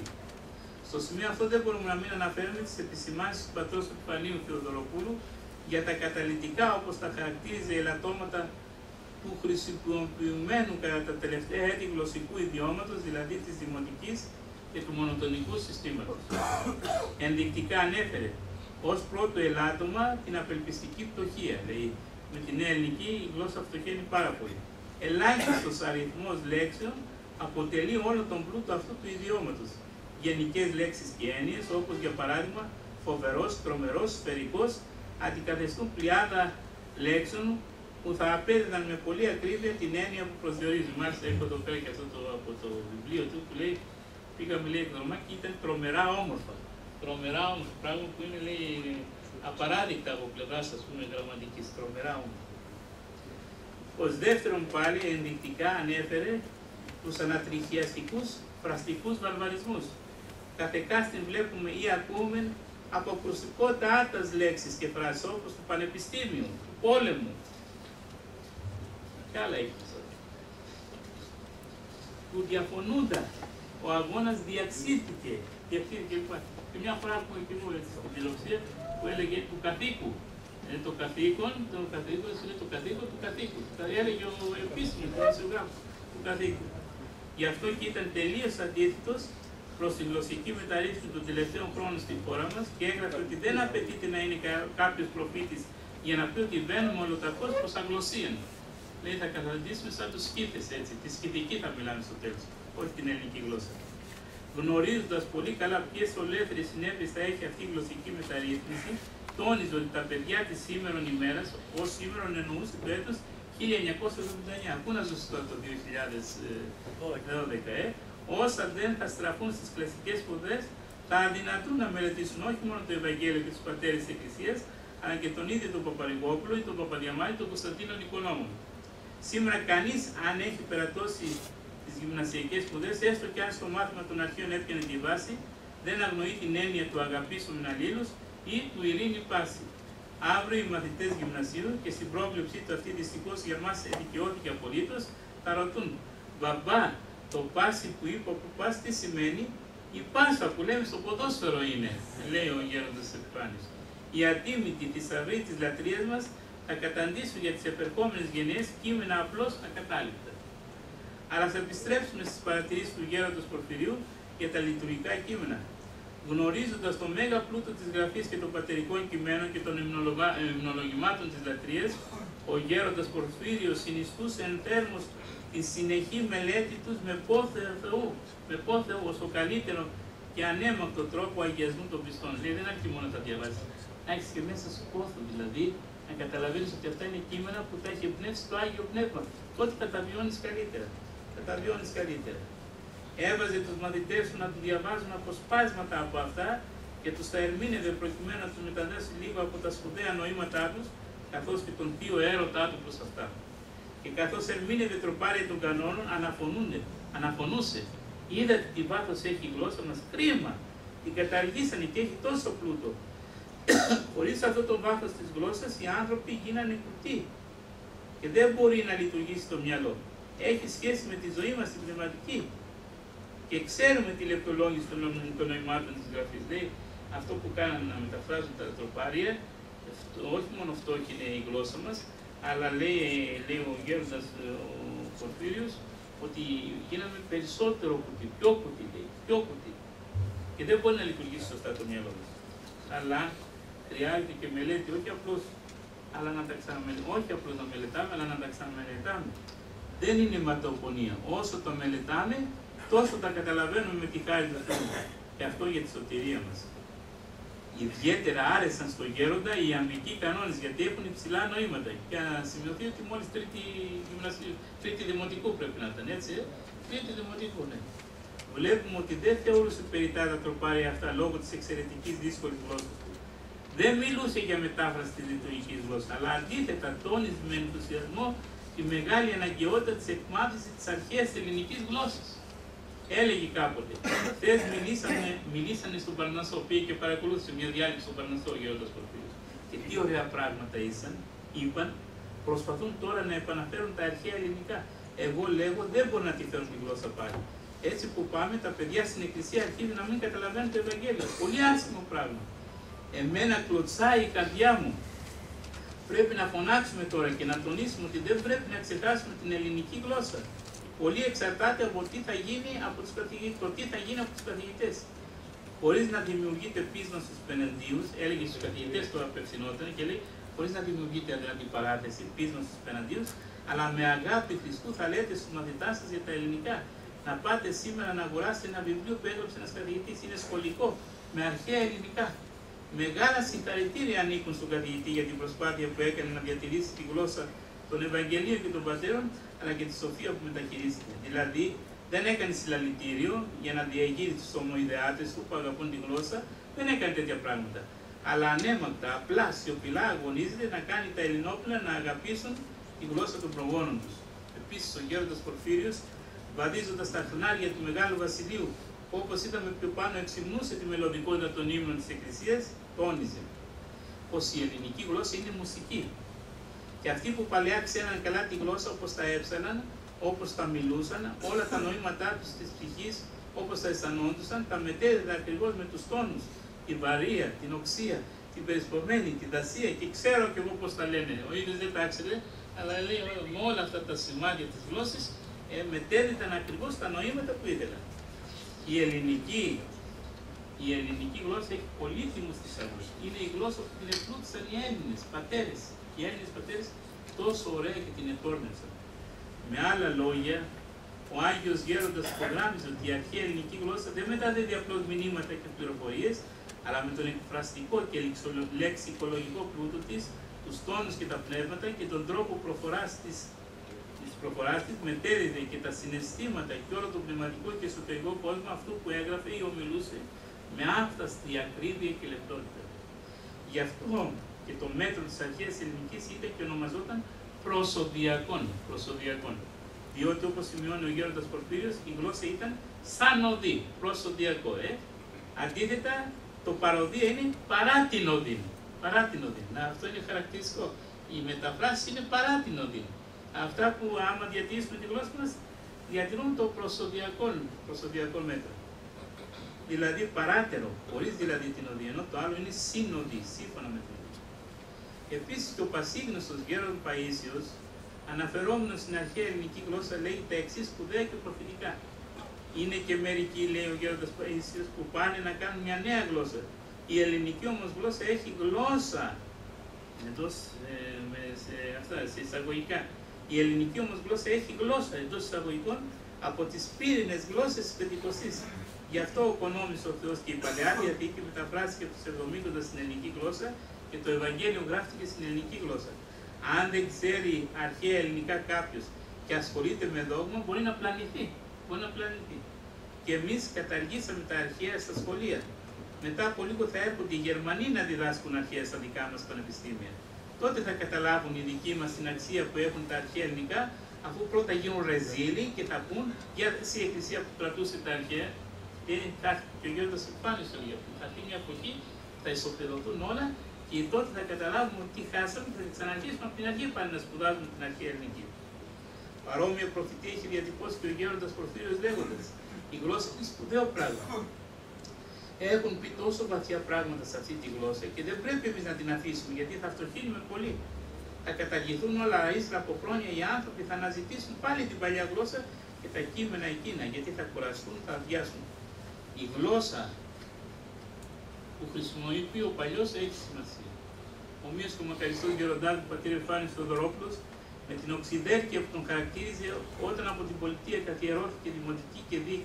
Στο σημείο αυτό δεν μπορούμε να μην αναφέρουμε τις επισημάνσεις του πατρός του Επιφανίου Θεοδωροπούλου για τα καταλυτικά, όπως τα χαρακτήριζε, ελαττώματα του χρησιμοποιημένου κατά τα τελευταία έτη γλωσσικού ιδιώματος, δηλαδή της δημοτικής και του μονοτονικού συστήματος. Ενδεικτικά ανέφερε ως πρώτο ελάττωμα την απελπιστική πτωχία. Λέει, με τη νέα ελληνική η γλώσσα φτωχαίνει πάρα πολύ. Ελάχιστος αριθμός λέξεων αποτελεί όλο τον πλούτο αυτού του ιδιώματος. Γενικές λέξεις και έννοιες, όπως για παράδειγμα φοβερός, τρομερός, σφαιρικός, αντικαθιστούν πλειάδα λέξεων που θα απέδιδαν με πολλή ακρίβεια την έννοια που προσδιορίζει. Μάλιστα, έχω εδώ πέρα και αυτό από το βιβλίο του που λέει: πήγαμε, λέει, εκδρομά και ήταν τρομερά όμορφα. Τρομερά όμορφα, πράγμα που είναι, λέει, απαράδεικτα από πλευράς, ας πούμε, γραμματικής. Τρομερά όμορφα. Ως δεύτερον, πάλι ενδεικτικά ανέφερε τους ανατριχιαστικούς φραστικούς βαρβαρισμούς. Καθεκάστην βλέπουμε ή ακούμε αποκρουστικότατας λέξεις και φράσεις όπως του πανεπιστήμιου, του πόλεμου. Και άλλα έχει. Του διαφωνούντα. Ο αγώνας διαξήθηκε. Και μια φορά που υπήρχε στην φιλοξία που έλεγε του καθήκου. Το καθήκον είναι το καθήκον του καθήκου. Έλεγε ο επίσημος, ο δημοσιογράφος του καθήκου. Γι' αυτό και ήταν τελείως αντίθετος προς τη γλωσσική μεταρρύθμιση των τελευταίων χρόνων στη χώρα μας και έγραφε ότι δεν απαιτείται να είναι κάποιος προφήτης για να πει ότι βαίνουμε ολοταχώς προς αγλωσσίαν. Λέει, θα καθαντήσουμε σαν τους σκύθες, έτσι. Τη σκυθική θα μιλάμε στο τέλος, όχι την ελληνική γλώσσα. Γνωρίζοντας πολύ καλά ποιες ολέθριες συνέπειες θα έχει αυτή η γλωσσική μεταρρύθμιση τόνιζε ότι τα παιδιά της σήμερον ημέρας, ως σήμερον εννοούσε το έτος 1979. Πού να ζήσει τώρα το 2012, όσα δεν θα στραφούν στις κλασικές σπουδές, θα αδυνατούν να μελετήσουν όχι μόνο το Ευαγγέλιο και τους πατέρες της Εκκλησίας, αλλά και τον ίδιο τον Παπαρηγόπουλο ή τον Παπαδιαμάτη, τον Κωνσταντίνο Νικονόμων. Σήμερα κανείς, αν έχει περατώσει τις γυμνασιακές σπουδές, έστω και αν στο μάθημα των αρχαίων έπιανε τη βάση, δεν αγνοεί την έννοια του αγαπήσομεν αλλήλους ή του ειρήνη πάση. Αύριο οι μαθητές γυμνασίου, και στην πρόβλεψή του αυτή δυστυχώς για μας δικαιώθηκε απολύτως, θα ρωτούν: μπαμπά, το πάση που είπε από πάση τι σημαίνει? Η πάσα που λέμε στο ποδόσφαιρο είναι, λέει ο γέροντας Επιφάνης. Οι ατίμητοι θησαυροί της λατρείας μας θα καταντήσουν για τις επερχόμενες γενιές κείμενα απλώς ακατάληπτα. Αλλά θα επιστρέψουμε στις παρατηρήσεις του γέροντος Πορφυρίου για τα λειτουργικά κείμενα. Γνωρίζοντας το μέγα πλούτο της γραφής και των πατερικών κειμένων και των υμνολογημάτων της λατρείας, ο γέροντας Πορφύριος συνιστούσε εν θέρμος τη συνεχή μελέτη τους με πόθεο ως το καλύτερο και ανέμακτο τρόπο αγιασμού των πιστών. Δηλαδή δεν αρκεί μόνο να τα διαβάσεις. Να έχεις και μέσα σου πόθο, δηλαδή να καταλαβαίνεις ότι αυτά είναι κείμενα που τα έχει εμπνεύσει το Άγιο Πνεύμα. Τότε καταβιώνεις καλύτερα. Έβαζε τους μαθητές του να του διαβάζουν αποσπάσματα από αυτά και τους τα ερμήνευε προκειμένου να τους μεταδώσει λίγο από τα σπουδαία νοήματά τους, καθώς και τον θείο έρωτά του προς αυτά. Και καθώς ερμήνευε τροπάρια των κανόνων, αναφωνούσε: είδατε τι βάθος έχει η γλώσσα μας, κρίμα! Την καταργήσανε και έχει τόσο πλούτο. Χωρίς αυτό το βάθος της γλώσσας, οι άνθρωποι γίνανε κουτί και δεν μπορεί να λειτουργήσει το μυαλό. Έχει σχέση με τη ζωή μας την πνευματική. Και ξέρουμε τη λεπτολόγηση των νοημάτων της γραφής. Λέει αυτό που κάνανε να μεταφράζουν τα τροπάρια, όχι μόνο αυτό είναι η γλώσσα μας, αλλά λέει ο γέροντας ο Πορφύριος ότι γίναμε περισσότερο κουτί, πιο κουτί. Και δεν μπορεί να λειτουργήσει σωστά το μυαλό μας. Αλλά χρειάζεται και μελέτη, όχι απλώς να μελετάμε, αλλά να τα ξαναμελετάμε. Δεν είναι ματοπονία. Όσο το μελετάμε, τόσο τα καταλαβαίνουμε με τη χάρη του Θεού. Και αυτό για τη σωτηρία μας. Ιδιαίτερα άρεσαν στο γέροντα οι αμβικοί κανόνες, γιατί έχουν υψηλά νοήματα. Και να σημειωθεί ότι μόλις τρίτη δημοτικού πρέπει να ήταν, έτσι. Τρίτη δημοτικού, ναι. Βλέπουμε ότι δεν θεωρούσε περιττά τα τροπάρια αυτά λόγω της εξαιρετικής δύσκολης γλώσσας του. Δεν μιλούσε για μετάφραση της λειτουργικής γλώσσας, αλλά αντίθετα τόνιζε με ενθουσιασμό τη μεγάλη αναγκαιότητα της εκμάθησης της αρχαίας ελληνικής γλώσσας. Έλεγε κάποτε: χθες μιλήσανε στον Παρνασσό, πήγε και παρακολούθησε μια διάλειμμα στον Παρνασσό ο γέροντας Πορφύριος. Και τι ωραία πράγματα είπαν, προσπαθούν τώρα να επαναφέρουν τα αρχαία ελληνικά. Εγώ λέγω δεν μπορούν να τη φέρουν τη γλώσσα πάλι. Έτσι που πάμε, τα παιδιά στην εκκλησία αρχίζουν να μην καταλαβαίνουν το Ευαγγέλιο. Πολύ άσχημο πράγμα. Εμένα κλωτσάει η καρδιά μου. Πρέπει να φωνάξουμε τώρα και να τονίσουμε ότι δεν πρέπει να ξεχάσουμε την ελληνική γλώσσα. Πολύ εξαρτάται από τι θα γίνει από τους καθηγητές. Χωρίς να δημιουργείται πείσμα στους πεναντίους, έλεγε στους καθηγητές, το απευθυνόταν και λέει: χωρίς να δημιουργείται αντιπαράθεση, πείσμα στους πεναντίους, αλλά με αγάπη Χριστού θα λέτε στους μαθητάς σας για τα ελληνικά. Να πάτε σήμερα να αγοράσετε ένα βιβλίο που έγραψε ένας καθηγητής, είναι σχολικό, με αρχαία ελληνικά. Μεγάλα συγχαρητήρια ανήκουν στον καθηγητή για την προσπάθεια που έκανε να διατηρήσει τη γλώσσα των Ευαγγελίων και των Πατέρων, αλλά και τη σοφία που μεταχειρίστηκε. Δηλαδή, δεν έκανε συλλαλητήριο για να διαγείρει τους ομοειδεάτες του που αγαπούν τη γλώσσα, δεν έκανε τέτοια πράγματα. Αλλά ανέμακτα, απλά, σιωπηλά αγωνίζεται να κάνει τα Ελληνόπουλα να αγαπήσουν τη γλώσσα των προγόνων τους. Επίσης, ο γέροντας Πορφύριος, βαδίζοντας τα χνάρια του Μεγάλου Βασιλείου, που όπως είδαμε πιο πάνω εξυμνούσε τη μελωδικότητα των ύμνων της Εκκλησίας, τόνιζε πως η ελληνική γλώσσα είναι μουσική. Και αυτοί που παλαιά ξέραν καλά τη γλώσσα, όπως τα έψαναν, όπως τα μιλούσαν, όλα τα νοήματά τους της ψυχής, όπως τα αισθανόντουσαν, τα μετέδιδαν ακριβώς με τους τόνους, τη βαρεία, την οξία, την περισπομένη, την δασία, και ξέρω κι εγώ πώς τα λένε. Ο ίδιος δεν τα ήξερε, αλλά λέει με όλα αυτά τα σημάδια της γλώσσης, μετέδιδαν ακριβώς τα νοήματα που ήθελαν. Η ελληνική γλώσσα έχει πολύτιμους θησαυρούς. Είναι η γλώσσα που την επλούτησαν οι Έλληνες πατέρες. Οι Έλληνες πατέρες τόσο ωραία και την επόρνευσαν. Με άλλα λόγια, ο Άγιος Γέροντας υπογράμμιζε ότι η αρχαία ελληνική γλώσσα δεν μεταδίδει απλώς μηνύματα και πληροφορίες, αλλά με τον εκφραστικό και λεξικολογικό πλούτο της, τους τόνους και τα πνεύματα και τον τρόπο προφοράς της μετέδιδε και τα συναισθήματα και όλο το πνευματικό και εσωτερικό κόσμο αυτού που έγραφε ή ομιλούσε με άφταστη ακρίβεια και λεπτότητα. Γι' αυτό και το μέτρο της αρχαίας ελληνικής ήταν και ονομαζόταν προσοδιακόν. Διότι, όπως σημειώνει ο Γέροντας Πορφύριος, η γλώσσα ήταν σαν οδή, προσοδιακό. Αντίθετα, το παροδία είναι παρά την οδή. Αυτό είναι χαρακτηριστικό. Οι μεταφράσεις είναι παρά την οδή. Αυτά που άμα διατηρήσουμε τη γλώσσα μας, διατηρούν το προσοδιακό μέτρο. Δηλαδή παράτερο, χωρίς δηλαδή την οδή, ενώ το άλλο είναι συνοδή, σύμφωνα με την οδή. Επίσης και ο πασίγνωστος Γέρον Παΐσιος, αναφερόμενος στην αρχαία ελληνική γλώσσα, λέει τα εξής σπουδαία και προφητικά. Είναι και μερικοί, λέει ο Γέροντας Παΐσιος, που πάνε να κάνουν μια νέα γλώσσα. Η ελληνική όμως γλώσσα έχει γλώσσα. Εντός, σε εισαγωγικά. Η ελληνική όμως γλώσσα έχει γλώσσα εντός εισαγωγικών από τις πύρινες γλώσσες της Πεντηκοστής. Γι' αυτό οικονόμησε ο Θεός και η Παλαιά Διαθήκη μεταφράστηκε από τους Εβδομήντα στην ελληνική γλώσσα και το Ευαγγέλιο γράφτηκε στην ελληνική γλώσσα. Αν δεν ξέρει αρχαία ελληνικά κάποιος και ασχολείται με δόγμα, μπορεί να πλανηθεί. Και εμείς καταργήσαμε τα αρχαία στα σχολεία. Μετά από λίγο θα έρχονται οι Γερμανοί να διδάσκουν αρχαία στα δικά μας πανεπιστήμια. Τότε θα καταλάβουν οι δικοί μας την αξία που έχουν τα αρχαία ελληνικά, αφού πρώτα γίνουν ρεζίλοι και θα πούν για η εκκλησία που κρατούσε τα αρχαία. Και ο Γέροντας Επάνης το λέει, θα έρθει μια εποχή, θα ισοπεδωθούν όλα και τότε θα καταλάβουμε ότι χάσαμε και θα ξαναρχίσουμε από την αρχή πάλι να σπουδάζουμε την αρχαία ελληνική. Παρόμοια προφητεία έχει διατυπώσει και ο Γέροντας Πορφύριος λέγοντας: η γλώσσα είναι σπουδαίο πράγμα. Έχουν πει τόσο βαθιά πράγματα σε αυτή τη γλώσσα και δεν πρέπει εμείς να την αφήσουμε γιατί θα φτωχύνουμε πολύ. Θα καταργηθούν όλα ύστερα από χρόνια οι άνθρωποι, θα αναζητήσουν πάλι την παλιά γλώσσα και τα κείμενα εκείνα γιατί θα κουραστούν, θα αδειάσουν. Η γλώσσα που χρησιμοποιεί ο παλιός έχει σημασία. Ομοίως και ο μακαριστός γεροντάς του πατήρ Εφάνης Θοδωρόπουλος με την οξυδέρκεια που τον χαρακτήριζε όταν από την πολιτεία καθιερώθηκε δημοτική και δίη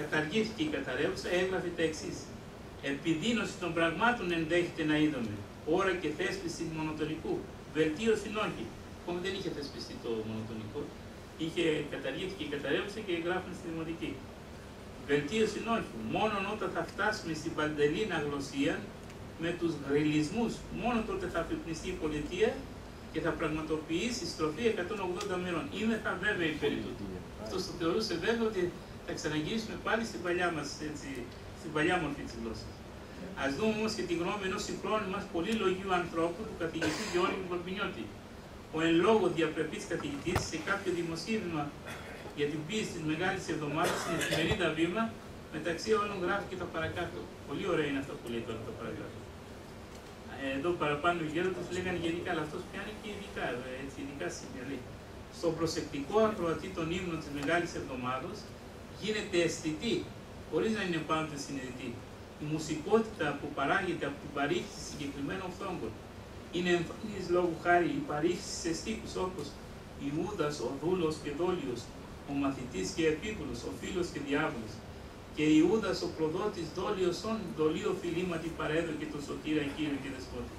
καταργήθηκε η καταρρεύουσα, έγραφε τα εξής. Επιδείνωση των πραγμάτων ενδέχεται να είδαμε. Ώρα και θέσπιση μονοτονικού. Βελτίωση όχι. Ακόμα δεν είχε θεσπιστεί το μονοτονικό. Καταργήθηκε η καταρρεύουσα και γράφουν στη δημοτική. Βελτίωση όχι. Μόνο όταν θα φτάσουμε στην παντελήνα γλωσσία με τους γριλισμούς, μόνο τότε θα αφυπνιστεί η πολιτεία και θα πραγματοποιήσει στροφή 180 μοιρών. Είμαι θα βέβαιη περί τούτου. Αυτό το θεωρούσε βέβαιο ότι θα ξαναγυρίσουμε πάλι στην παλιά μας, στην παλιά μορφή της γλώσσας. Ας δούμε όμως και τη γνώμη ενός συγχρόνου μας πολύ λογίου ανθρώπου, του καθηγητή Γεώργιου Κορπινιώτη. Ο εν λόγω διαπρεπής καθηγητής σε κάποιο δημοσίευμα για την ποίηση της Μεγάλης Εβδομάδας στην εφημερίδα Βήμα, μεταξύ όλων γράφει και τα παρακάτω. Πολύ ωραία είναι αυτό που λέει τώρα τα παρακάτω. Εδώ παραπάνω οι γέροντες λέγανε γενικά, αλλά αυτός πιάνει και ειδικά σημεία. Στον προσεκτικό ακροατή των ύμνων της Μεγάλης Εβδομάδος γίνεται αισθητή, χωρίς να είναι πάντοτε συνειδητή, η μουσικότητα που παράγεται από την παρήχηση συγκεκριμένων φθόγκων. Είναι εμφανής λόγου χάρη η παρήχηση σε στίχους όπως Ιούδας, ο δούλος και δόλιος, ο μαθητής και επίκουλος, ο φίλος και διάβολος. Και Ιούδας ο προδότης δόλιος όν, δολίο φιλήματι παρέδωκε το σωτήρα Κύριο και Δεσπότη.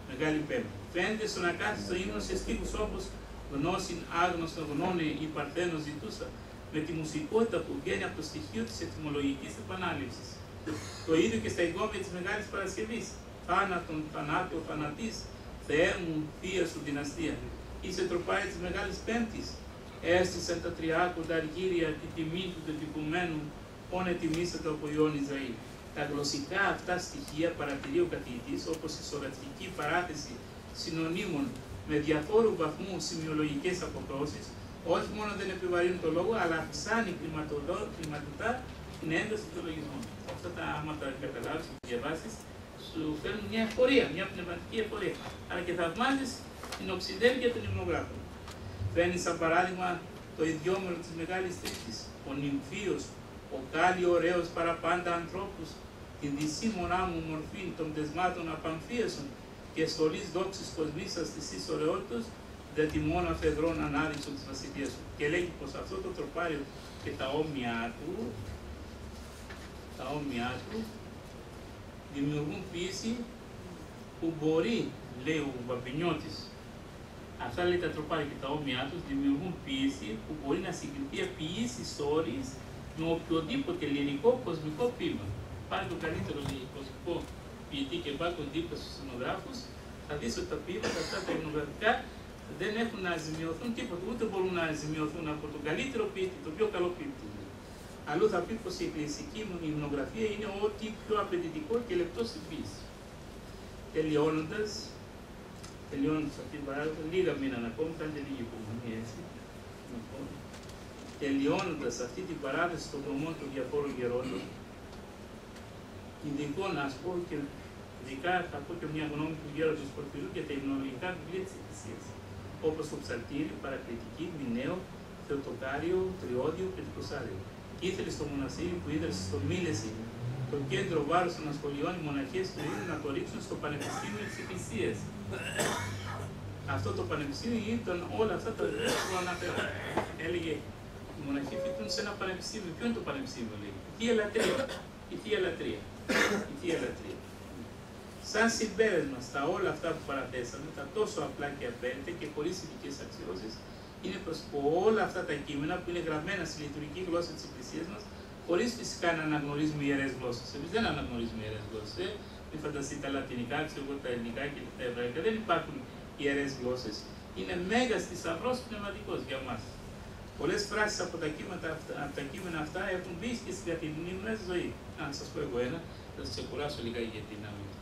Μεγάλη Πέμπτη. Φαίνεται στο να κάθει στο ύμνο σε στίχους όπως γνώσιν άγνωστον γνώνε η Παρθένος ζητούσα, με τη μουσικότητα που βγαίνει από το στοιχείο της ετυμολογικής επανάληψης. Το ίδιο και στα εγκόμια της Μεγάλης Παρασκευής. Θάνατον, θανάτο, θανατής, Θεέ μου, Θεία σου δυναστεία. Είσαι τροπάρι της Μεγάλης Πέμπτης. Έστησαν τα τριάκοντα αργύρια τη τιμή του τετυπωμένου, όν ετιμήσατε από Ιόνι Ζαΐ. Τα γλωσσικά αυτά στοιχεία παρατηρεί ο καθηγητής, όπως η σωρατική παράθεση συνωνύμων με διαφόρου βαθμού σημειολογικές αποχρώσεις, όχι μόνο δεν επιβαρύνει το λόγο, αλλά αυξάνει κλιματικά την ένταση των λογισμών. Αυτά τα άμα τα καταλάβεις και διαβάσεις, σου φέρνουν μια εφορία, μια πνευματική εφορία. Αλλά και θαυμάζεις την οξυδέρκεια των υμνογράφων. Φέρνει σαν παράδειγμα το ιδιόμερο της Μεγάλης Τρίτης, ο νυμφίος, ο κάλλιο ωραίος παραπάντα ανθρώπους, την δυσίμωνά μου μορφή των δεσμάτων απαμφίεσων και στολής δόξης κοσμήσας της εις ωραιότητος, διότι μόνο αφεδρών ανάδειξο της βασιλείας του. Και λέγει πως αυτό το τροπάριο και τα όμοιά του δημιουργούν ποίηση που μπορεί, λέει ο Βαμπινιώτης, αυτά λέει τα τροπάρια και τα όμοιά τους δημιουργούν ποίηση που μπορεί να συγκριθεί ποιήση ιστορίες με οποιοδήποτε λυρικό κοσμικό ποίημα. Πάρε το καλύτερο κοσμικό ποιητή και πάρε τον τύπο στους σcenογράφους, θα δεις ότι τα ποίηματα αυτά τα ειρηνογραφικά δεν έχουν να ζημιωθούν τίποτα, ούτε μπορούν να ζημιωθούν από τον καλύτερο ποιητή, τον πιο καλό ποιητή. Αλλού θα πει πως η εκκλησική υμνογραφία είναι ό,τι πιο απαιτητικό και λεπτό στην ποίηση. Τελειώνοντας αυτή την παράδοση, λίγα μήναν ακόμη, κάντε λίγη υπομονή έτσι. Τελειώνοντας αυτή την παράδοση των δομών των διαφόρων γερόντων, ειδικό να πω και ειδικά θα πω και μια γνώμη του γέροντος Πορφυρού για τα υμνολογικά βιβλία της Εκκλησίας, όπως το Ψαλτήρι, Παρακλητική, Μηναίο, Θεοτοκάριο, Τριώδιο και Τικοσάριο. Ήθελε στο μοναστήρι που ίδρυσε στο Μήλεση το κέντρο βάρους των ασχολιών, οι μοναχές του ίδιου να το ρίξουν στο Πανεπιστήμιο της Εκκλησίας. Αυτό το πανεπιστήμιο ήταν όλα αυτά τα βιβλία που αναφέρω. Έλεγε οι μοναχοί φοιτούν σε ένα πανεπιστήμιο. Ποιο είναι το πανεπιστήμιο, λέει? Η Θεία Λατρεία. Σαν συμπέρασμα στα όλα αυτά που παραθέσαμε, τα τόσο απλά και απέραντα και χωρίς ειδικές αξιώσεις, είναι πως όλα αυτά τα κείμενα που είναι γραμμένα στη λειτουργική γλώσσα της Εκκλησίας μας, χωρίς φυσικά να αναγνωρίζουμε ιερές γλώσσες. Εμείς δεν αναγνωρίζουμε ιερές γλώσσες. Μην φανταστείτε τα λατινικά, ξέρω εγώ, τα ελληνικά και τα εβραϊκά. Δεν υπάρχουν ιερές γλώσσες. Είναι μέγας θησαυρός πνευματικός για μας. Πολλές φράσεις από τα κείμενα αυτά έχουν μπει και στην καθημερινή μας ζωή. Να σας πω εγώ ένα, θα σας ξεκουράσω λίγα για την άμυνα.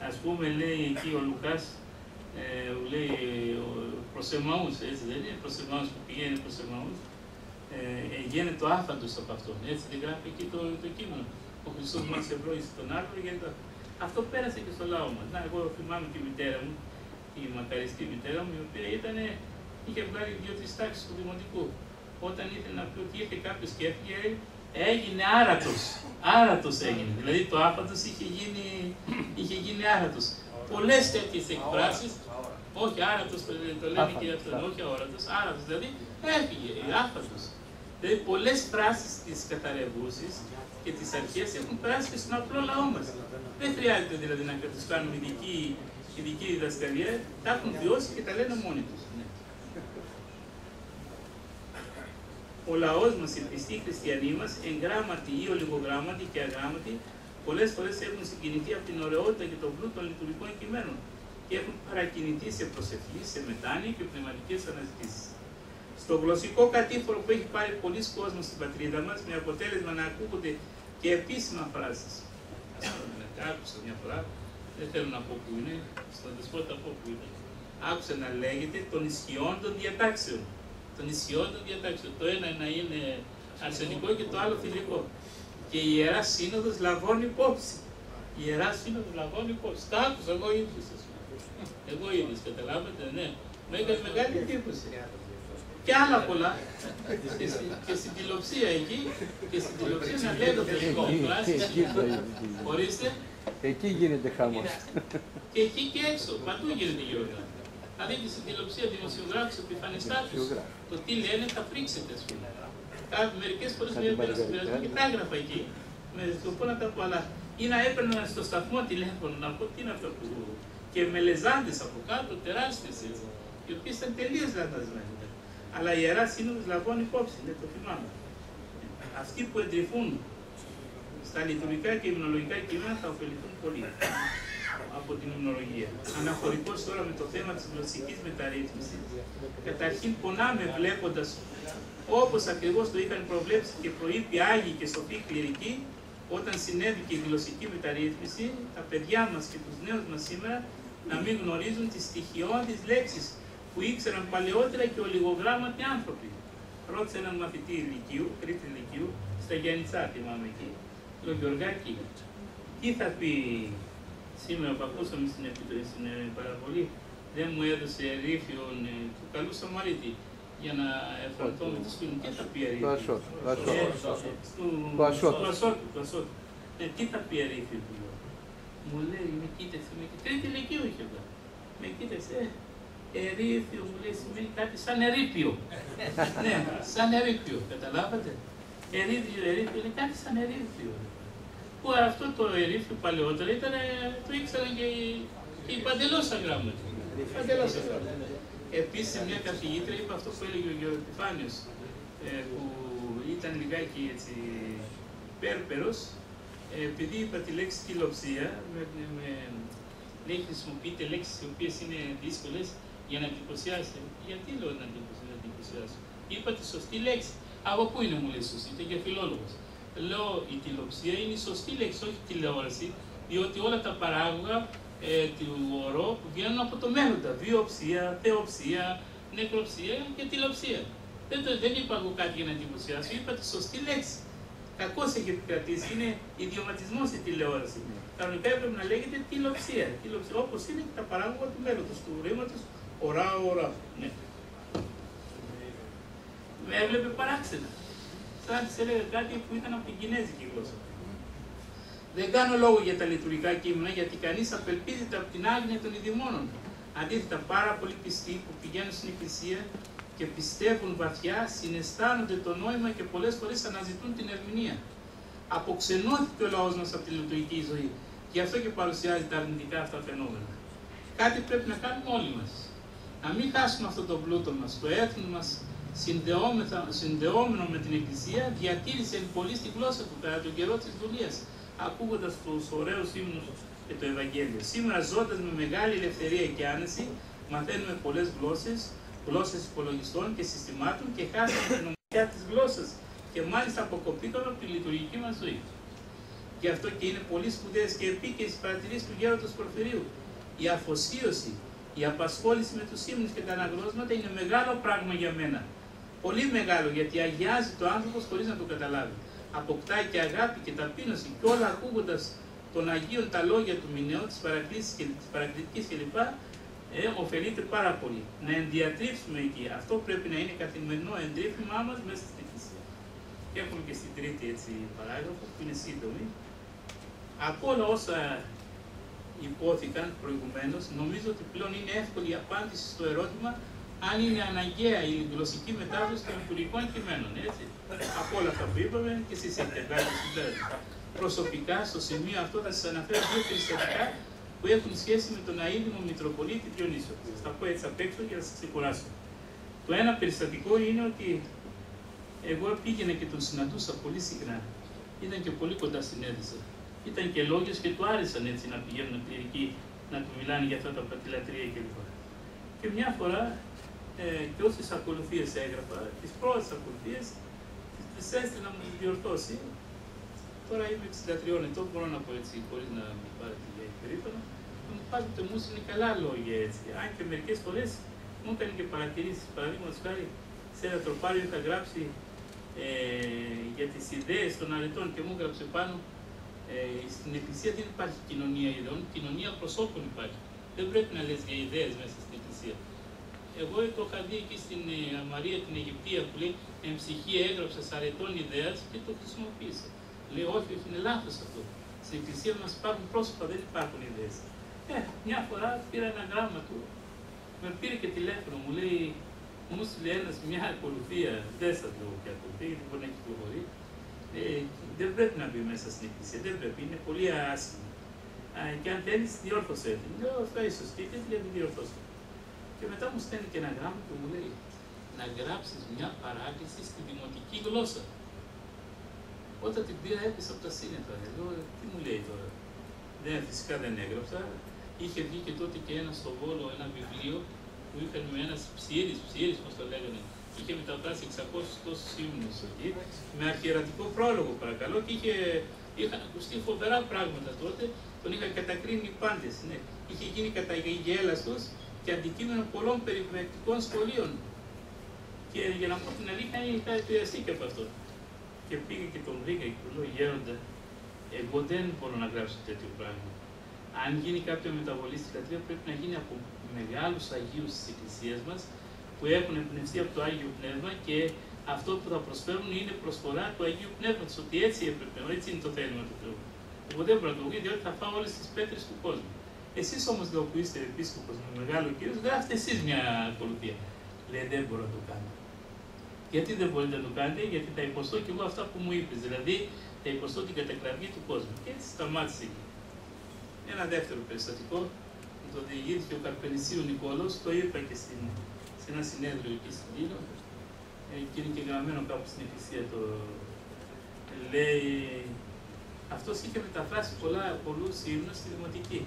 Ας πούμε, λέει εκεί ο Λουκάς, λέει προς Εμαούς, έτσι δεν είναι, προς Εμαούς που πηγαίνει προς Εμαούς, γίνεται το άφαντος από αυτόν, έτσι δεν γράφει εκεί το κείμενο. Ο Χριστός μας ευλόγησε τον άνθρωπο, γίνεται αυτό πέρασε και στο λαό μας. Να, εγώ θυμάμαι και η μητέρα μου, η μακαριστή μητέρα μου, η οποία είχε βγάλει 2-3 τάξεις του δημοτικού. Όταν ήθελε να πει ότι ήρθε κάποιος και έφυγε, έγινε άρατος. Άρατος έγινε. Δηλαδή το άφαντος είχε γίνει άρατος. Πολλές τέτοιες εκφράσεις, όχι άρατος το λένε και αυτό, όχι αόρατος, άρατος, δηλαδή έφυγε, άφαντος. Δηλαδή πολλές φράσεις της καταρρευγούσης και της αρχές έχουν περάσει και στον απλό λαό μας. Δεν χρειάζεται δηλαδή να τους κάνουμε ειδική διδασκαλία, τα έχουν βιώσει και τα λένε μόνοι τους. Ο λαός μας, οι πιστοί χριστιανοί μας, εγγράμματοι ή ολιγογράμματοι και αγράμματοι, πολλές φορές έχουν συγκινηθεί από την ωραιότητα και τον πλούτο των λειτουργικών κειμένων και έχουν παρακινηθεί σε προσευχή, σε μετάνοια και πνευματικές αναζητήσεις. Στο γλωσσικό κατήφορο που έχει πάρει πολλοί κόσμος στην πατρίδα μας, με αποτέλεσμα να ακούγονται και επίσημα φράσεις. Άκουσα μια φορά, δεν θέλω να πω που είναι, στον δεσπότα πω που είναι. Άκουσα να λέγεται των ισχυών των διατάξεων. Των ισχυών των διατάξεων. Το ένα να είναι αρσενικό και το άλλο θηλυκό. Και η Ιερά Σύνοδος λαμβάνει υπόψη. Η Ιερά Σύνοδος λαμβάνει υπόψη. Τα άκουσα εγώ ίδιος. Εγώ ίδιος, καταλάβετε, ναι. Μου έκανε μεγάλη εντύπωση. Και άλλα πολλά. Και στην τηλεοψία εκεί, και στην τηλεοψία να λέγονται φράσεις. Ορίστε. Εκεί γίνεται χαμός. Και εκεί και έξω, παντού γίνεται γεωργία. Να δείτε στην τηλεοψία δημοσιογράφους επιφανιστάτους, το τι λένε θα φρίξετε, ας πούμε. Μερικές φορές με έπαιρνα στο πειρασμό και τα έγραφα εκεί, με σκοπό να τα πω, αλλά ή να έπαιρνα στο σταθμό τηλέφωνο να πω τι είναι αυτό που. Και με λεζάντες από κάτω, τεράστιες έτσι, οι οποίες ήταν τελείως λαντασμένες. Αλλά η Ιερά Σύνοδος λαμβάνει υπόψη, δεν το θυμάμαι. Αυτοί που εντρυφούν στα λειτουργικά και υμνολογικά κείμενα θα ωφεληθούν πολύ από την υμνολογία. Αναφορικός τώρα με το θέμα της γλωσσικής μεταρρύθμισης, καταρχήν πονάμε βλέποντας, όπως ακριβώς το είχαν προβλέψει και προείπει Άγιοι και σοφοί κληρικοί, όταν συνέβηκε η γλωσσική μεταρρύθμιση, τα παιδιά μας και τους νέους μας σήμερα να μην γνωρίζουν τις στοιχειώδεις λέξεις που ήξεραν παλαιότερα και ολιγογράμματοι άνθρωποι. Ρώτησε έναν μαθητή ηλικίου, τρίτη ηλικίου, στα Γιάννητσά, θυμάμαι εκεί, τον Γεωργάκη, τι θα πει σήμερα που ακούσαμε στην παραβολή, δεν μου έδωσε ερήφιον του καλού Σαμαρίτη για να εφραντώ με τους φίλους. Τι θα πει ερήφιον? Του Ασώτου. Τι θα πει ερήφιον του? Μου λέει, με κοίταξε, τρίτη ηλικίου είχε βγάλει. Με κοίταξε, Ερήφιο μου λέει σημαίνει κάτι σαν ερείπιο. Ναι, σαν ερείπιο, καταλάβατε. Ερήφιο είναι κάτι σαν ερήφιο. Που αυτό το ερήφιο παλαιότερα το ήξεραν και οι παντελώσα γράμματα. Παντελώσα γράμματα. Επίσης, μια καθηγήτρια είπε αυτό που έλεγε ο Γεωργιοφάνιος, που ήταν λιγάκι έτσι πέρπερος, επειδή είπα τη λέξη τηλεοψία, λέει χρησιμοποιείται λέξεις οι οποίες είναι δύσκολες για να εντυπωσιάσει. Γιατί λέω να εντυπωσιάσω. Είπα τη σωστή λέξη. Από πού είναι, μου λέει σωστή, ήταν και φιλόλογος. Λέω η τηλεοψία είναι η σωστή λέξη, όχι τηλεόραση, διότι όλα τα παράγωγα του ορό βγαίνουν από το μέλλοντα. Βιοψία, θεοψία, νεκροψία και τηλεοψία. Δεν είπα εγώ κάτι για να εντυπωσιάσω, είπα τη σωστή λέξη. Κακώς έχει επικρατήσει, είναι ιδιωματισμός η τηλεόραση. Κανονικά έπρεπε να λέγεται τηλεοψία. Όπως είναι και τα παράγωγα του μέλλοντος, του ρήματος ορά. Ναι. Με έβλεπε παράξενα. Σαν της έλεγα κάτι που ήταν από την κινέζικη γλώσσα. Δεν κάνω λόγο για τα λειτουργικά κείμενα, γιατί κανείς απελπίζεται από την άγνοια των ειδημόνων. Αντίθετα, πάρα πολλοί πιστοί που πηγαίνουν στην Εκκλησία και πιστεύουν βαθιά, συναισθάνονται το νόημα και πολλές φορές αναζητούν την ερμηνεία. Αποξενώθηκε ο λαός μας από τη λειτουργική ζωή. Γι' αυτό και παρουσιάζει τα αρνητικά αυτά φαινόμενα. Κάτι πρέπει να κάνουμε όλοι μας. Να μην χάσουμε αυτό το πλούτο μας, το έθνο μας, συνδεόμενο με την Εκκλησία, διατήρησε εν πολύ στη γλώσσα του κατά τον καιρό της δουλείας, ακούγοντας τους ωραίους ύμνους και το Ευαγγέλιο. Σήμερα, ζώντας με μεγάλη ελευθερία και άνεση, μαθαίνουμε πολλές γλώσσες υπολογιστών και συστημάτων και χάσαμε την ομορφιά της γλώσσας και μάλιστα αποκοπήκαμε από τη λειτουργική μας ζωή. Γι' αυτό και είναι πολύ σπουδαίες και επίκαιρες οι παρατηρήσεις του γέροντος Πορφυρίου. Η αφοσίωση, η απασχόληση με τους ύμνους και τα αναγνώσματα είναι μεγάλο πράγμα για μένα. Πολύ μεγάλο, γιατί αγιάζει το άνθρωπος χωρίς να το καταλάβει. Αποκτάει και αγάπη και ταπείνωση και όλα ακούγοντας των Αγίων τα λόγια του μηνέου, της παρακλητικής κλπ. Ωφελείται πάρα πολύ. Να ενδιατρύψουμε εκεί. Αυτό πρέπει να είναι καθημερινό εντρύφημά μας μέσα στην Εκκλησία. Και έχουμε και στην τρίτη έτσι, παράγραφο που είναι σύντομη. Από όλα όσα υπόθηκαν προηγουμένως, νομίζω ότι πλέον είναι εύκολη η απάντηση στο ερώτημα αν είναι αναγκαία η γλωσσική μετάδοση των λειτουργικών κειμένων. Έτσι. Από όλα αυτά που είπαμε και εσείς έχετε βγάλει συμπέρασμα. Προσωπικά, στο σημείο αυτό θα σας αναφέρω δύο περιστατικά που έχουν σχέση με τον αείμνημο Μητροπολίτη Διονύσιο. Θα τα πω έτσι απ' έξω και θα σας ξεκουράσω. Το ένα περιστατικό είναι ότι εγώ πήγαινα και τον συναντούσα πολύ συχνά. Ήταν και πολύ κοντά στην Έδισσα. Ήταν και λόγιος και του άρεσαν έτσι να πηγαίνουν κληρικοί να του μιλάνε για αυτά τα πατηλατρία κλπ. Και μια φορά και όσες ακολουθίες έγραφα, τις πρώτες ακολουθίες, τις έστειλα να μου διορθώσει. Τώρα είμαι 63 ετών, μπορώ να πω έτσι, χωρίς να μην πάρετε για υπερήφανο. Μου πάντοτε μου είναι καλά λόγια έτσι. Αν και μερικές φορές μου έκανε και παρατηρήσεις. Παραδείγματος χάρη, σε ένα τροπάριο είχα γράψει για τις ιδέες των αρετών και μου έγραψε πάνω στην Εκκλησία δεν υπάρχει κοινωνία ιδεών, κοινωνία προσώπων υπάρχει. Δεν πρέπει να λες για ιδέες μέσα στην Εκκλησία. Εγώ το είχα δει εκεί στην Μαρία την Αιγυπτία που λέει εν ψυχή έγραψε αρετών ιδέας και το χρησιμοποίησε. Λέει όχι, είναι λάθος αυτό. Στην Εκκλησία μας υπάρχουν πρόσωπα, δεν υπάρχουν ιδέες. Μια φορά πήρα ένα γράμμα του, με πήρε και τηλέφωνο, μου λέει, μου στείλε ένας μια ακολουθία, δεν σας λέω ποια ακολουθία, γιατί μπορεί να κυκλοφορεί. Δεν πρέπει να μπει μέσα στην Εκκλησία, δεν πρέπει, είναι πολύ άσχημη. Και αν θέλεις, διόρθωσέ την. Λέω, αυτά είναι σωστή, και τι λέει, διορθώσω. Και μετά μου στέλνει και ένα γράμμα και μου λέει, να γράψεις μια παράκληση στη δημοτική γλώσσα. Όταν την πήρα έπεσα από τα σύννεφα. Λέω, τι μου λέει τώρα. Φυσικά δεν έγραψα. Είχε βγει και τότε και ένα στο Βόλο ένα βιβλίο που είχαν με ένας ψιέρης, πώς το λέγανε. Είχε μεταφράσει 600 τόσους ύμνους εκεί, με αρχιερατικό πρόλογο παρακαλώ, και είχαν ακουστεί φοβερά πράγματα τότε, τον είχαν κατακρίνει οι πάντες. Ναι. Είχε γίνει καταγγέλας τους και αντικείμενο πολλών περιπληκτικών σχολείων. Και για να πω την αλήθεια, είχα επηρεαστεί και από αυτό. Και πήγα και τον βρήκα και του λέω, γέροντα, εγώ δεν μπορώ να γράψω τέτοιο πράγμα. Αν γίνει κάποια μεταβολή στη λατρεία, πρέπει να γίνει από μεγάλους Αγίους της Εκκλησίας μας, που έχουν εμπνευστεί από το Άγιο Πνεύμα και αυτό που θα προσφέρουν είναι προσφορά του Αγίου Πνεύματος, ότι έτσι έπρεπε, έτσι είναι το θέλημα του Θεού. Εγώ δεν μπορώ να το βγει, διότι θα φάω όλες τις πέτρες του κόσμου. Εσείς όμως εδώ που είστε επίσκοπος με μεγάλο κύριος, γράφετε εσείς μια ακολουθία. Λέει, δεν μπορώ να το κάνω. Γιατί δεν μπορείτε να το κάνετε, γιατί θα υποστώ κι εγώ αυτά που μου είπες, δηλαδή θα υποστώ την κατακραυγή του κόσμου. Και έτσι σταμάτησε εκεί. Ένα δεύτερο περιστατικό, το διηγήθηκε ο Καρπενησίου Νικόλος, το είπα και σε ένα συνέδριο εκεί στην Τίνο, και είναι και γραμμένο κάπου στην εκκλησία. Λέει, αυτός είχε μεταφράσει πολλούς ύμνους στη Δημοτική.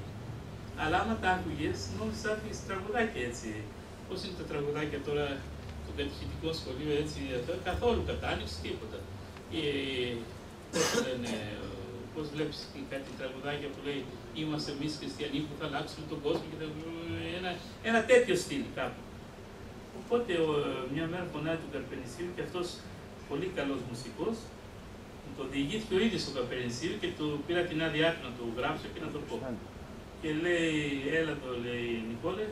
Αλλά άμα τα άκουγες, νόμιζες άκουγες τραγουδάκια έτσι. Πώς είναι τα τραγουδάκια τώρα στο κατηχητικό σχολείο, έτσι, καθόλου κατάνοιξη, τίποτα. Πώς βλέπεις κάτι τραγουδάκια που λέει είμαστε εμείς χριστιανοί που θα αλλάξουμε τον κόσμο και ένα τέτοιο στυλ κάπου. Οπότε μια μέρα φωνάζει του Καρπενησίου και αυτός πολύ καλός μουσικός, το διηγήθηκε ο ίδιος ο Καρπενησίου και του πήρα την άδειά του να το γράψω και να το πω. Και λέει, έλα το λέει Νικόλε,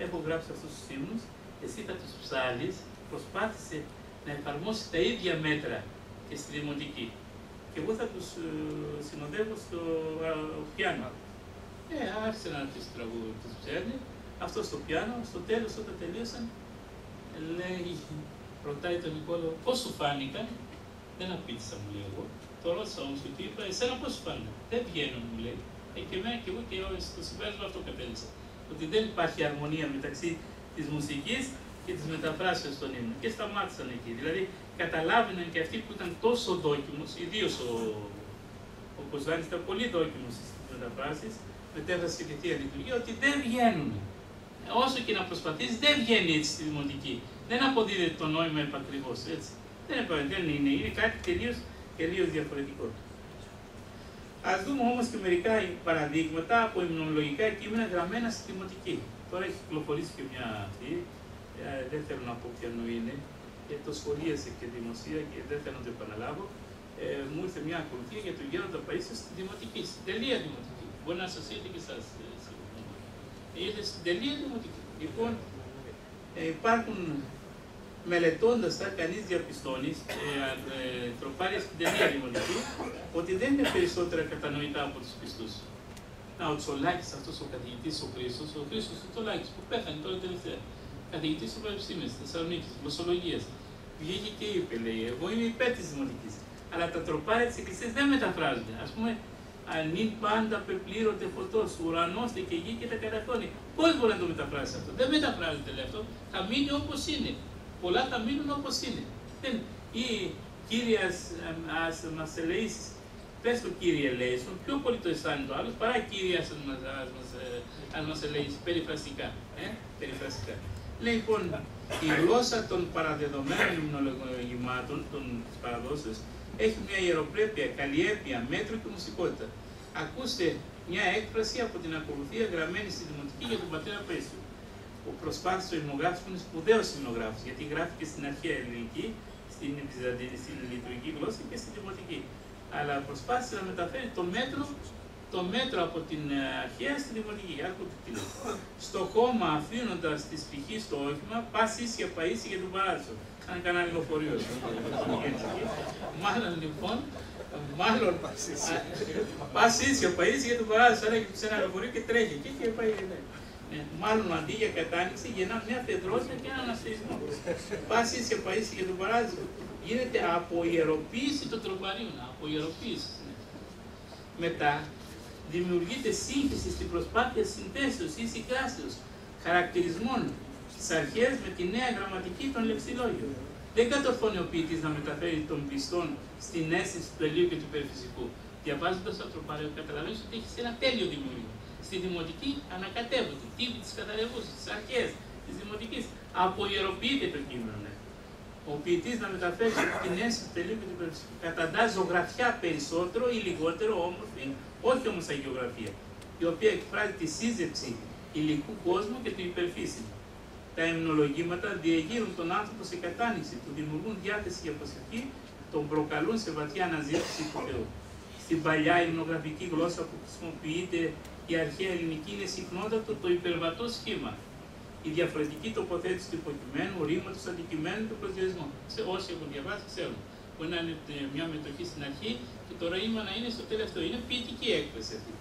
έχω γράψει αυτούς τους ύμνους, εσύ θα τους ψάλεις, προσπάθησε να εφαρμόσει τα ίδια μέτρα και στη Δημοτική. Και εγώ θα τους συνοδεύω στο πιάνο. Άρχισε να τους ψέρνει, αυτό στο πιάνο, στο τέλος όταν τελείωσαν, λέει, ρωτάει τον Νικόλο, πώς σου φάνηκαν, δεν απίτησα μου λέει εγώ, το ρώτησα όμως και του είπα, εσένα πώς σου φάνηκαν, δεν βγαίνουν μου λέει, και εμένα και εγώ και στο συμπέρασμα αυτό κατέληξα, ότι δεν υπάρχει αρμονία μεταξύ της μουσικής και της μεταφράσεως των ύμνων και σταμάτησαν εκεί, δηλαδή καταλάβαιναν και αυτοί που ήταν τόσο δόκιμος, ιδίως ο Κοζάνης ήταν πολύ δόκιμος στις μεταφράσεις, μετέφρασε και τη Θεία Λειτουργία, ότι δεν βγαίνουν. Όσο και να προσπαθείς, δεν βγαίνει έτσι στη Δημοτική. Δεν αποδίδεται το νόημα επακριβώς, έτσι. Δεν είναι κάτι τελείως διαφορετικό. Ας δούμε όμως και μερικά παραδείγματα από υμνολογικά κείμενα γραμμένα στη Δημοτική. Τώρα έχει κυκλοφορήσει και μια αυτή, δεν θέλω να πω ποιανού είναι, γιατί το σχολίασε και δημοσία και δεν θέλω να το επαναλάβω. Μου ήρθε μια ακολουθία για τον Γέροντα Παΐσιο στη Δημοτική, στην τελεία Δημοτική. Μπορεί να σας ήρθε και εσάς. Ήρθε στην τελεία Δημοτική. Λοιπόν, υπάρχουν, μελετώντας τα, κανείς διαπιστώνει, τροπάρια στην τελεία Δημοτική, ότι δεν είναι περισσότερα κατανοητά από τους πιστούς. Ο Τσολάκης, αυτός ο καθηγητής, ο Χρήστος ο Τσολάκης, που πέθανε τώρα τελευταία, καθηγητής του Πανεπιστήμιου της Θεσσαλονίκης, γλωσσολογίας, βγήκε και είπε, λέει, εγώ είμαι υπέρ της Δημοτικής, αλλά τα τροπάρια της Εκκλησίας δεν μεταφράζονται. Ας πούμε, αν είναι πάντα πεπλήρωτε φωτός, ουρανώστε και γη και τα κατακτώνει. Πώς μπορεί να το μεταφράσει αυτό? Δεν μεταφράζεται, λέει αυτό. Θα μείνει όπως είναι. Πολλά θα μείνουν όπως είναι. Ή κύριε, ας μας ελεήσεις, πες το κύριε ελέησον, πιο πολύ το αισθάνεται το άλλος, παρά κύριε, ας μας ελεήσει, περιφραστικά. Περιφραστικά. Λέει λοιπόν, η γλώσσα των παραδεδομένων υμνολογημάτων, των παραδόσεων, έχει μια ιεροπρέπεια, καλλιέπεια, μέτρο και μουσικότητα. Ακούστε μια έκφραση από την ακολουθία γραμμένη στη Δημοτική για τον πατέρα Παΐσιο. Ο προσπάθησε ο υμνογράφος που είναι σπουδαίος υμνογράφος, γιατί γράφηκε στην αρχαία ελληνική, στην λειτουργική γλώσσα και στη δημοτική. Αλλά προσπάθησε να μεταφέρει το μέτρο από την αρχαία στη δημοτική. Άκουτε τι λέει. Στο χώμα αφήνοντας τη πηχή στο όχημα, πας ίσια Παΐσι για τον παράδεισο. Σαν κανένα λεωφορείο. Μάλλον λοιπόν, πας ίσια Παΐσι για τον παράδεισο. Άρα σε ένα λεωφορείο και τρέχει εκεί και πάει. Μάλλον αντί για κατάνοιξη γεννά μια φεδρότητα και έναν αστερισμό. Πας ίσια Παΐσι για τον παράδεισο. Γίνεται αποιεροποίηση των τροπαρίων. Αποιεροποίηση. Μετά δημιουργείται σύγχυση στην προσπάθεια συνθέσεως ή συγκράσεως χαρακτηρισμών στις αρχές με τη νέα γραμματική των λεξιλόγιων. Δεν κατορθώνει ο ποιητής να μεταφέρει των πιστών στην αίσθηση του τελείου και του υπερφυσικού. Διαβάζοντας το τροπάριο, καταλαβαίνεις ότι έχει ένα τέλειο δημιουργείο. Στη δημοτική ανακατεύονται, τύποι της καταρρεύουσης, τις αρχές της δημοτικής. Αποιεροποιείται το κείμενο. Ο ποιητής να μεταφέρει την αίσθηση του τελείου και του υπερφυσικού. Καταντά ζωγραφιά περισσότερο ή λιγότερο όμορφη, όχι όμως αγιογραφία, η οποία εκφράζει τη σύζευξη υλικού κόσμου και του υπερφύσιμου. Τα υμνολογήματα διεγείρουν τον άνθρωπο σε κατάνοιξη, του δημιουργούν διάθεση για προσευχή, τον προκαλούν σε βαθιά αναζήτηση του Θεού. Στην παλιά υμνογραφική γλώσσα που χρησιμοποιείται η αρχαία ελληνική είναι συχνότατο το υπερβατό σχήμα. Η διαφορετική τοποθέτηση του υποκειμένου, ρήματος, αντικειμένου του προσδιορισμού. Όσοι έχουν διαβάσει ξέρουν. Μπορεί να είναι μια μετοχή στην αρχή και το ρήμα να είναι στο τελευταίο. Είναι ποιητική έκφραση αυτή.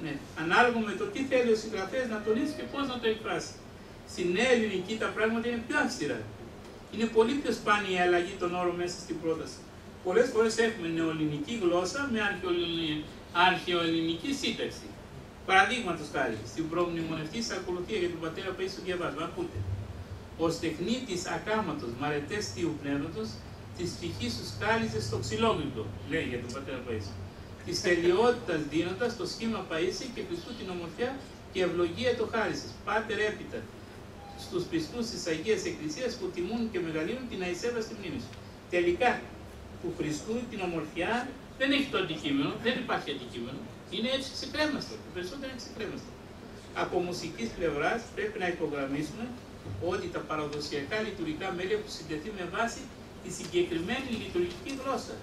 Ναι. Ανάλογα με το τι θέλει ο συγγραφέας να τονίσει και πώς να το εκφράσει. Στη νέα ελληνική τα πράγματα είναι πιο αυστηρά. Είναι πολύ πιο σπάνια η αλλαγή των όρων μέσα στην πρόταση. Πολλές φορές έχουμε νεοελληνική γλώσσα με αρχαιοελληνική σύνταξη. Παραδείγματος χάρη, στην προμνημονευτική ακολουθία για τον πατέρα Παΐσιο διαβάζουμε, ακούτε. Ως τεχνίτης ακάματος μαρετές θείου πνεύματος, της ψυχής σου σκάλιζε στο ξυλόγλυπτο, λέει για τον πατέρα Παΐσιο. Της τελειότητας δίνοντας το σχήμα Παΐσιο και Χριστού την ομορφιά και ευλογία το χάρισες. Πάτερ έπειτα στους πιστούς της Αγίας Εκκλησίας που τιμούν και μεγαλύνουν την αησέβαστη μνήμη σου. Τελικά, του Χριστού την ομορφιά δεν έχει το αντικείμενο, δεν υπάρχει αντικείμενο, είναι έτσι ξεκρέμαστο, το περισσότερο είναι ξεκρέμαστο. Από μουσικής πλευράς πρέπει να υπογραμμίσουμε ότι τα παραδοσιακά λειτουργικά μέλη έχουν συνδεθεί με βάση τη συγκεκριμένη λειτουργική γλώσσα.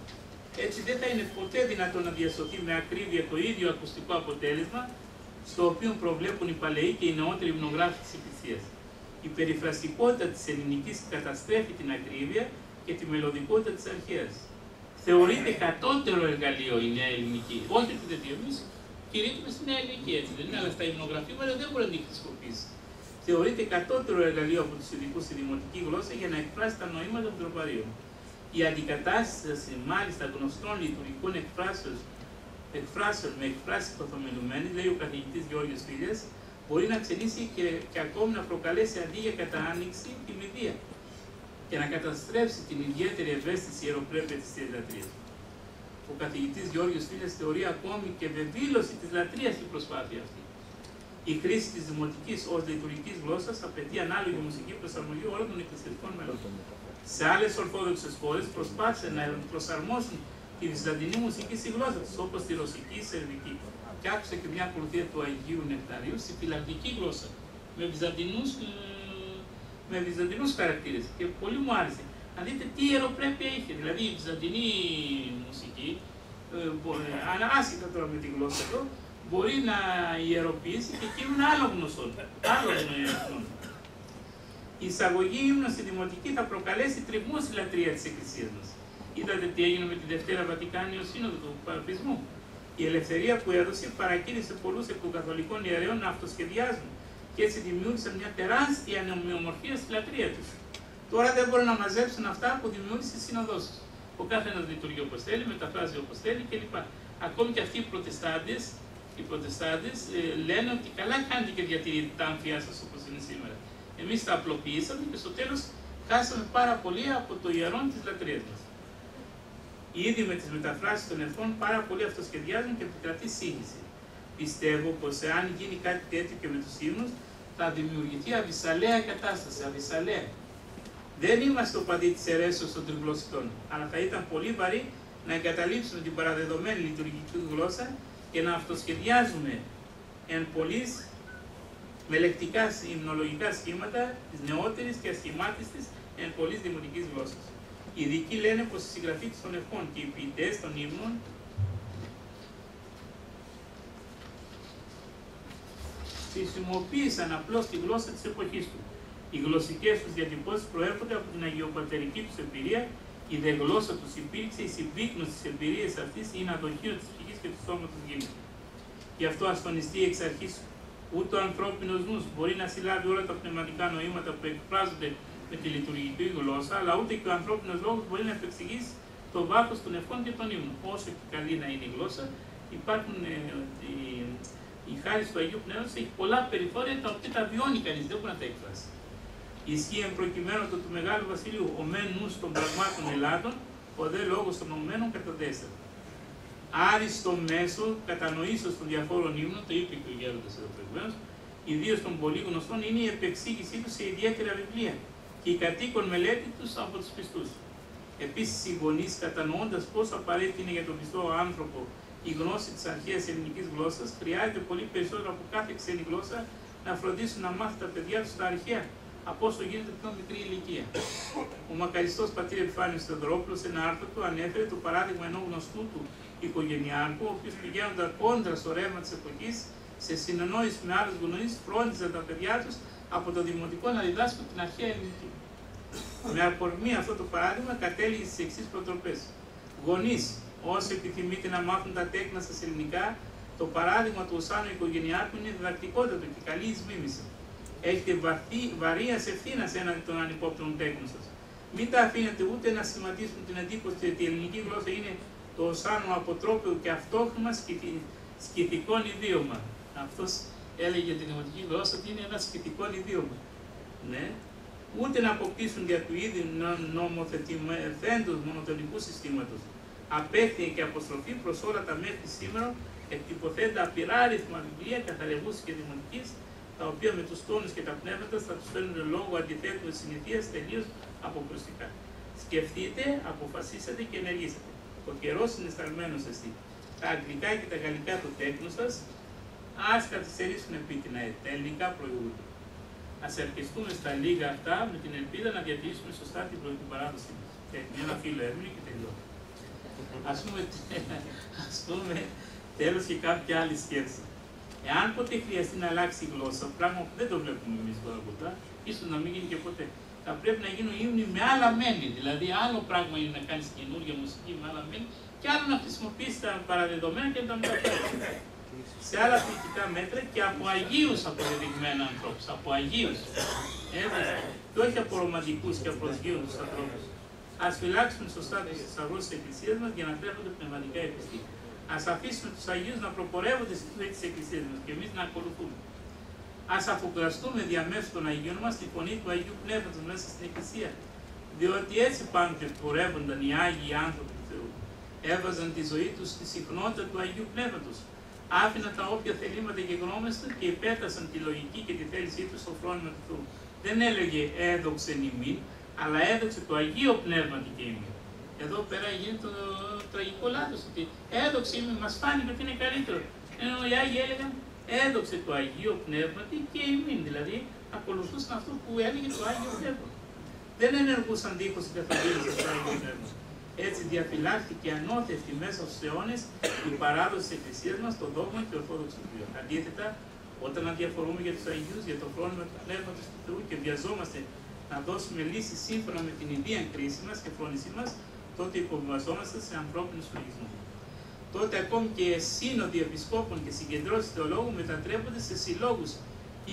Έτσι δεν θα είναι ποτέ δυνατόν να διασωθεί με ακρίβεια το ίδιο ακουστικό αποτέλεσμα στο οποίο προβλέπουν οι παλαιοί και οι νεότεροι υμνογράφοι της Εκκλησίας. Η περιφραστικότητα της ελληνικής καταστρέφει την ακρίβεια και τη μελωδικότητα της αρχαίας. Θεωρείται κατώτερο εργαλείο η νέα ελληνική. Όχι ότι δεν εμείς κηρύττουμε στη νέα ελληνική, έτσι δεν είναι, αλλά στα υμνογραφήματα δεν μπορεί να την χρησιμοποιήσει. Θεωρείται κατώτερο εργαλείο από τους ειδικούς στη δημοτική γλώσσα για να εκφράσει τα νοήματα των τροπαρίων. Η αντικατάσταση μάλιστα γνωστών λειτουργικών εκφράσεων με εκφράσεις υποθομελουμένες, λέει ο καθηγητής Γεώργιος Φίλιας, μπορεί να ξενήσει και ακόμη να προκαλέσει αντί για κατάνοιξη τη μηδία και να καταστρέψει την ιδιαίτερη ευαίσθηση ιεροπρέπεια της λατρείας. Ο καθηγητής Γεώργιος Φίλιας θεωρεί ακόμη και βεβήλωση της λατρείας η προσπάθεια αυτή. Η χρήση της δημοτικής ως λειτουργικής γλώσσας απαιτεί ανάλογη μουσική προσαρμογή όλων των εκκλησιαστικών μελών. Σε άλλες ορθόδοξες χώρες προσπάθησαν να προσαρμόσουν τη βυζαντινή μουσική στη γλώσσα τους, όπως τη ρωσική, η σερβική. Και άκουσα και μια ακολουθία του Αγίου Νεκταρίου στη φιλανδική γλώσσα, με βυζαντινούς χαρακτήρες. Και πολύ μου άρεσε. Να δείτε τι ιεροπρέπεια είχε. Δηλαδή η βυζαντινή μουσική, άσχετα τώρα με τη γλώσσα εδώ, μπορεί να ιεροποιήσει και κείμενα άλλων γνωστών. Η εισαγωγή ύμνων στη δημοτική θα προκαλέσει τριγμό στη λατρεία της Εκκλησίας μας. Είδατε τι έγινε με τη Δευτέρα Βατικάνιο Σύνοδο του Παπισμού. Η ελευθερία που έδωσε παρακίνησε πολλούς εκ των καθολικών ιερέων να αυτοσχεδιάζουν και έτσι δημιούργησαν μια τεράστια ομοιομορφία στη λατρεία τους. Τώρα δεν μπορούν να μαζέψουν αυτά που δημιούργησε η Σύνοδός τους. Ο καθένας λειτουργεί όπως θέλει, μεταφράζει όπως θέλει κλπ. Ακόμη και αυτοί οι προτεστάντες λένε ότι καλά κάνετε και διατηρείτε τα άμφια σας όπως είναι σήμερα. Εμείς τα απλοποιήσαμε και στο τέλος χάσαμε πάρα πολύ από το ιερόν της λατρείας μας. Ήδη με τις μεταφράσεις των ευχών πάρα πολλοί αυτοσχεδιάζουν και επικρατεί σύγχυση. Πιστεύω πως εάν γίνει κάτι τέτοιο και με τους ύμνους θα δημιουργηθεί αβυσσαλαία κατάσταση, αβυσσαλαία. Δεν είμαστε οπαδοί της αιρέσεως των τριγλωσσιτών, αλλά θα ήταν πολύ βαρύ να εγκαταλείψουμε την παραδεδομένη λειτουργική γλώσσα και να αυτοσχεδιάζουμε εν πολλής με λεκτικά υμνολογικά σχήματα της νεότερης και ασχημάτιστης εν πολλής δημοτικής γλώσσας. Οι ειδικοί λένε πως η συγγραφή των ευχών και οι ποιητές των ύμνων χρησιμοποίησαν απλώς τη γλώσσα της εποχής του. Οι γλωσσικές τους διατυπώσεις προέρχονται από την αγιοπατερική τους εμπειρία, η δε γλώσσα τους υπήρξε η συμπίκνωση της εμπειρίας αυτής ή ένα δοχείο της ψυχής και του σώματος γίνεται. Γι' αυτό ας τονιστεί εξ αρχής ούτε ο ανθρώπινος νους μπορεί να συλλάβει όλα τα πνευματικά νοήματα που εκφράζονται με τη λειτουργική γλώσσα, αλλά ούτε και ο ανθρώπινος λόγος μπορεί να επεξηγήσει το βάθος των ευχών και των ύμνων. Όσο και καλή να είναι η γλώσσα, υπάρχουν η χάρη του Αγίου Πνεύματος έχει πολλά περιθώρια τα οποία τα βιώνει κανείς, δεν μπορεί να τα εκφράσει. Ισχύει εν προκειμένου το του Μεγάλου Βασιλείου, ο μεν νους των πραγμάτων Ελλάδων, ο δε λόγος των ομένων καταδέστατο. Άριστο μέσο κατανοήσεως των διαφόρων ύμνων, το είπε και ο Γέροντας εδώ προηγουμένως, ιδίως των πολύ γνωστών, είναι η επεξήγησή τους σε ιδιαίτερα βιβλία και η κατοίκον μελέτη τους από τους πιστούς. Επίσης, οι γονείς, κατανοώντας πόσο απαραίτητη είναι για τον πιστό άνθρωπο η γνώση της αρχαίας ελληνικής γλώσσας, χρειάζεται πολύ περισσότερο από κάθε ξένη γλώσσα να φροντίσουν να μάθουν τα παιδιά τους τα αρχαία, από όσο γίνεται πιο μικρή ηλικία. Ο μακαριστός πατήρ Επιφάνιος Θεοδωρόπουλος σε ένα άρθρο του ανέφερε το παράδειγμα ενός γνωστού του οικογενειάρχου, ο οποίος πηγαίνοντα κόντρα στο ρεύμα της εποχής, σε συνεννόηση με άλλους γονείς, φρόντιζαν τα παιδιά τους από το δημοτικό να διδάσκουν την αρχαία ελληνική. Με αφορμή αυτό το παράδειγμα κατέληγε στις εξής προτροπές. Γονείς, όσοι επιθυμείτε να μάθουν τα τέκνα σας ελληνικά, Το παράδειγμα του Οσάνου οικογενειάρχου είναι διδακτικότατο και καλή εις μίμηση. Έχετε βαρύα ευθύνας έναντι των ανυπόπτων τέκνων σας. Μην τα αφήνετε ούτε να σχηματίσουν την εντύπωση ότι η ελληνική γλώσσα είναι το Οσάνο αποτρόπαιο και αυτόχρονα σκητικό ιδίωμα. Αυτός έλεγε την δημοτική γλώσσα ότι είναι ένα σκητικό ιδίωμα. Ναι. Ούτε να αποκτήσουν για του ίδιου νομοθετημένου μονοτονικού συστήματος. Απέχθεια και αποστροφή προς όλα τα μέχρι σήμερα εκτυπωθέντα απειράριθμα βιβλία καθαρευούς και δημοτικής, τα οποία με τους τόνους και τα πνεύματα θα τους φέρουν λόγω αντιθέτου της συνηθίας τελείως αποκρουστικά. Σκεφτείτε, αποφασίσατε και ενεργήσατε. Ο καιρός είναι σταλμένος εσεί. Τα αγγλικά και τα γαλλικά του τέκνου σας, ας καθυστερήσουν επίτινα τα ελληνικά προηγούνται. Ας αρκεστούμε στα λίγα αυτά με την ελπίδα να διατηρήσουμε σωστά την παράδοση μας. Ένα φίλο έμεινε και τελειώνει. Ας πούμε τέλος και κάποια άλλη σκέψη. Εάν ποτέ χρειαστεί να αλλάξει η γλώσσα, πράγμα που δεν το βλέπουμε εμείς τώρα κοντά, ίσως να μην γίνει και ποτέ, θα πρέπει να γίνουν ύμνοι με άλλα μέλη. Δηλαδή, άλλο πράγμα είναι να κάνεις καινούργια μουσική με άλλα μέλη, και άλλο να χρησιμοποιήσεις τα παραδεδομένα και να τα μεταφέρεις σε άλλα ποιητικά μέτρα και από αγίους αποδεδειγμένα ανθρώπους. Από αγίους. Και όχι από ρομαντικούς και απροσγείους ανθρώπους. Ας φυλάξουμε σωστά τους θησαυρούς της Εκκλησίας μας για να τρέφονται πνευματικά επιστή. Ας αφήσουμε τους Αγίους να προπορεύονται στη ζωή της Εκκλησίας μας και εμείς να ακολουθούμε. Ας αφουγκραστούμε διαμέσου των Αγίων μας τη φωνή του Αγίου Πνεύματος μέσα στην Εκκλησία. Διότι έτσι πάντοτε πορεύονταν οι Άγιοι άνθρωποι του Θεού. Έβαζαν τη ζωή τους στη συχνότητα του Αγίου Πνεύματος. Άφηναν τα όποια θελήματα και γνώμες του και υπέτασαν τη λογική και τη θέλησή του στο φρόνημα του Θεού. Δεν έλεγε έδοξεν ημίν, αλλά έδοξε το Αγίο Πνεύματι και ημίν. Εδώ πέρα γίνεται το τραγικό λάθος, ότι έδοξε ημίν, μας φάνηκε ότι είναι καλύτερο. Ενώ οι Άγιοι έλεγαν έδοξε το Αγίο Πνεύματι και ημίν, δηλαδή ακολουθούσαν αυτό που έλεγε το Άγιο Πνεύμα. Δεν ενεργούσαν δίχως η καθοδήγηση του Άγιου Πνεύμα. Έτσι διαφυλάχθηκε ανώθευτη μέσα στους αιώνες η παράδοση της Εκκλησίας μας, το δόγμα και ο ορθόδοξος βίο. Αντίθετα, όταν αδιαφορούμε για τους Αγίους, για το φρόνημα του Πνεύματος του Θεού και βιαζόμαστε να δώσουμε λύσεις σύμφωνα με την ιδία κρίση μας και φρόνησή μας, τότε υποβιβαζόμαστε σε ανθρώπινους λογισμούς. Τότε ακόμη και σύνοδοι επισκόπων και συγκεντρώσεις θεολόγων μετατρέπονται σε συλλόγους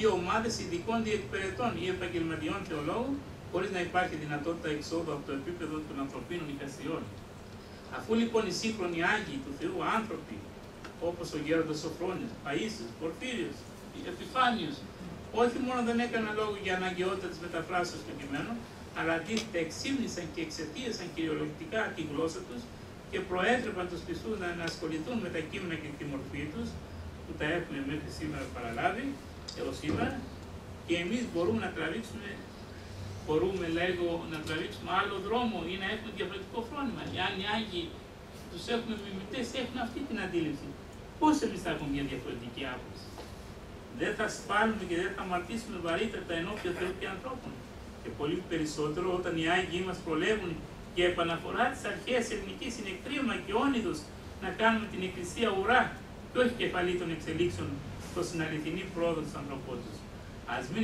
ή ομάδες ειδικών διεκπαιρετών ή επαγγελματιών θεολόγων, χωρίς να υπάρχει δυνατότητα εξόδου από το επίπεδο των ανθρωπίνων οικαστριών. Αφού λοιπόν οι σύγχρονοι Άγιοι του Θεού άνθρωποι, όπως ο Γέροντας Σοφρόνης, Παΐσιος, Πορφύριος, Επιφάνιος, όχι μόνο δεν έκαναν λόγο για αναγκαιότητα της μεταφράσεως του κειμένου, αλλά αντίθετα εξύμνησαν και εξαιτίασαν κυριολεκτικά τη γλώσσα τους και προέτρεπαν τους πιστούς να ασχοληθούν με τα κείμενα και τη μορφή τους, που τα έχουμε μέχρι σήμερα παραλάβει, έως σήμερα, και εμείς μπορούμε να τραβήξουμε άλλο δρόμο ή να έχουμε διαφορετικό φρόνημα. Εάν οι Άγιοι τους έχουμε μιμητές, έχουν αυτή την αντίληψη. Πώς εμείς θα έχουμε μια διαφορετική άποψη? Δεν θα σπάλουμε και δεν θα αμαρτήσουμε βαρύτατα ενώπιον Θεού και ανθρώπων. Και πολύ περισσότερο όταν οι Άγιοι μας προλεύουν για επαναφορά της αρχαίας ελληνικής συνεκτρίωμα και όνειδος να κάνουμε την Εκκλησία ουρά και όχι κεφαλή των εξελίξεων προς την αληθινή πρόοδο της ανθρωπότητας. Ας μην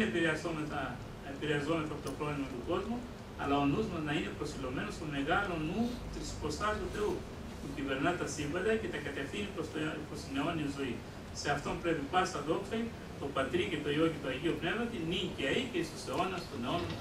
επηρεαζόμεθα από το πρόβλημα του κόσμου, αλλά ο νους μας να είναι προσιλωμένος στο μεγάλο νου της υποστάσεως του Θεού, που κυβερνά τα σύμπαντα και τα κατευθύνει προς την αιώνια ζωή. Σε αυτόν πρέπει πάσα δόξα, το Πατρί και το Υιό και το Αγίο Πνεύμα, νυν και αεί και στους αιώνας των αιώνων.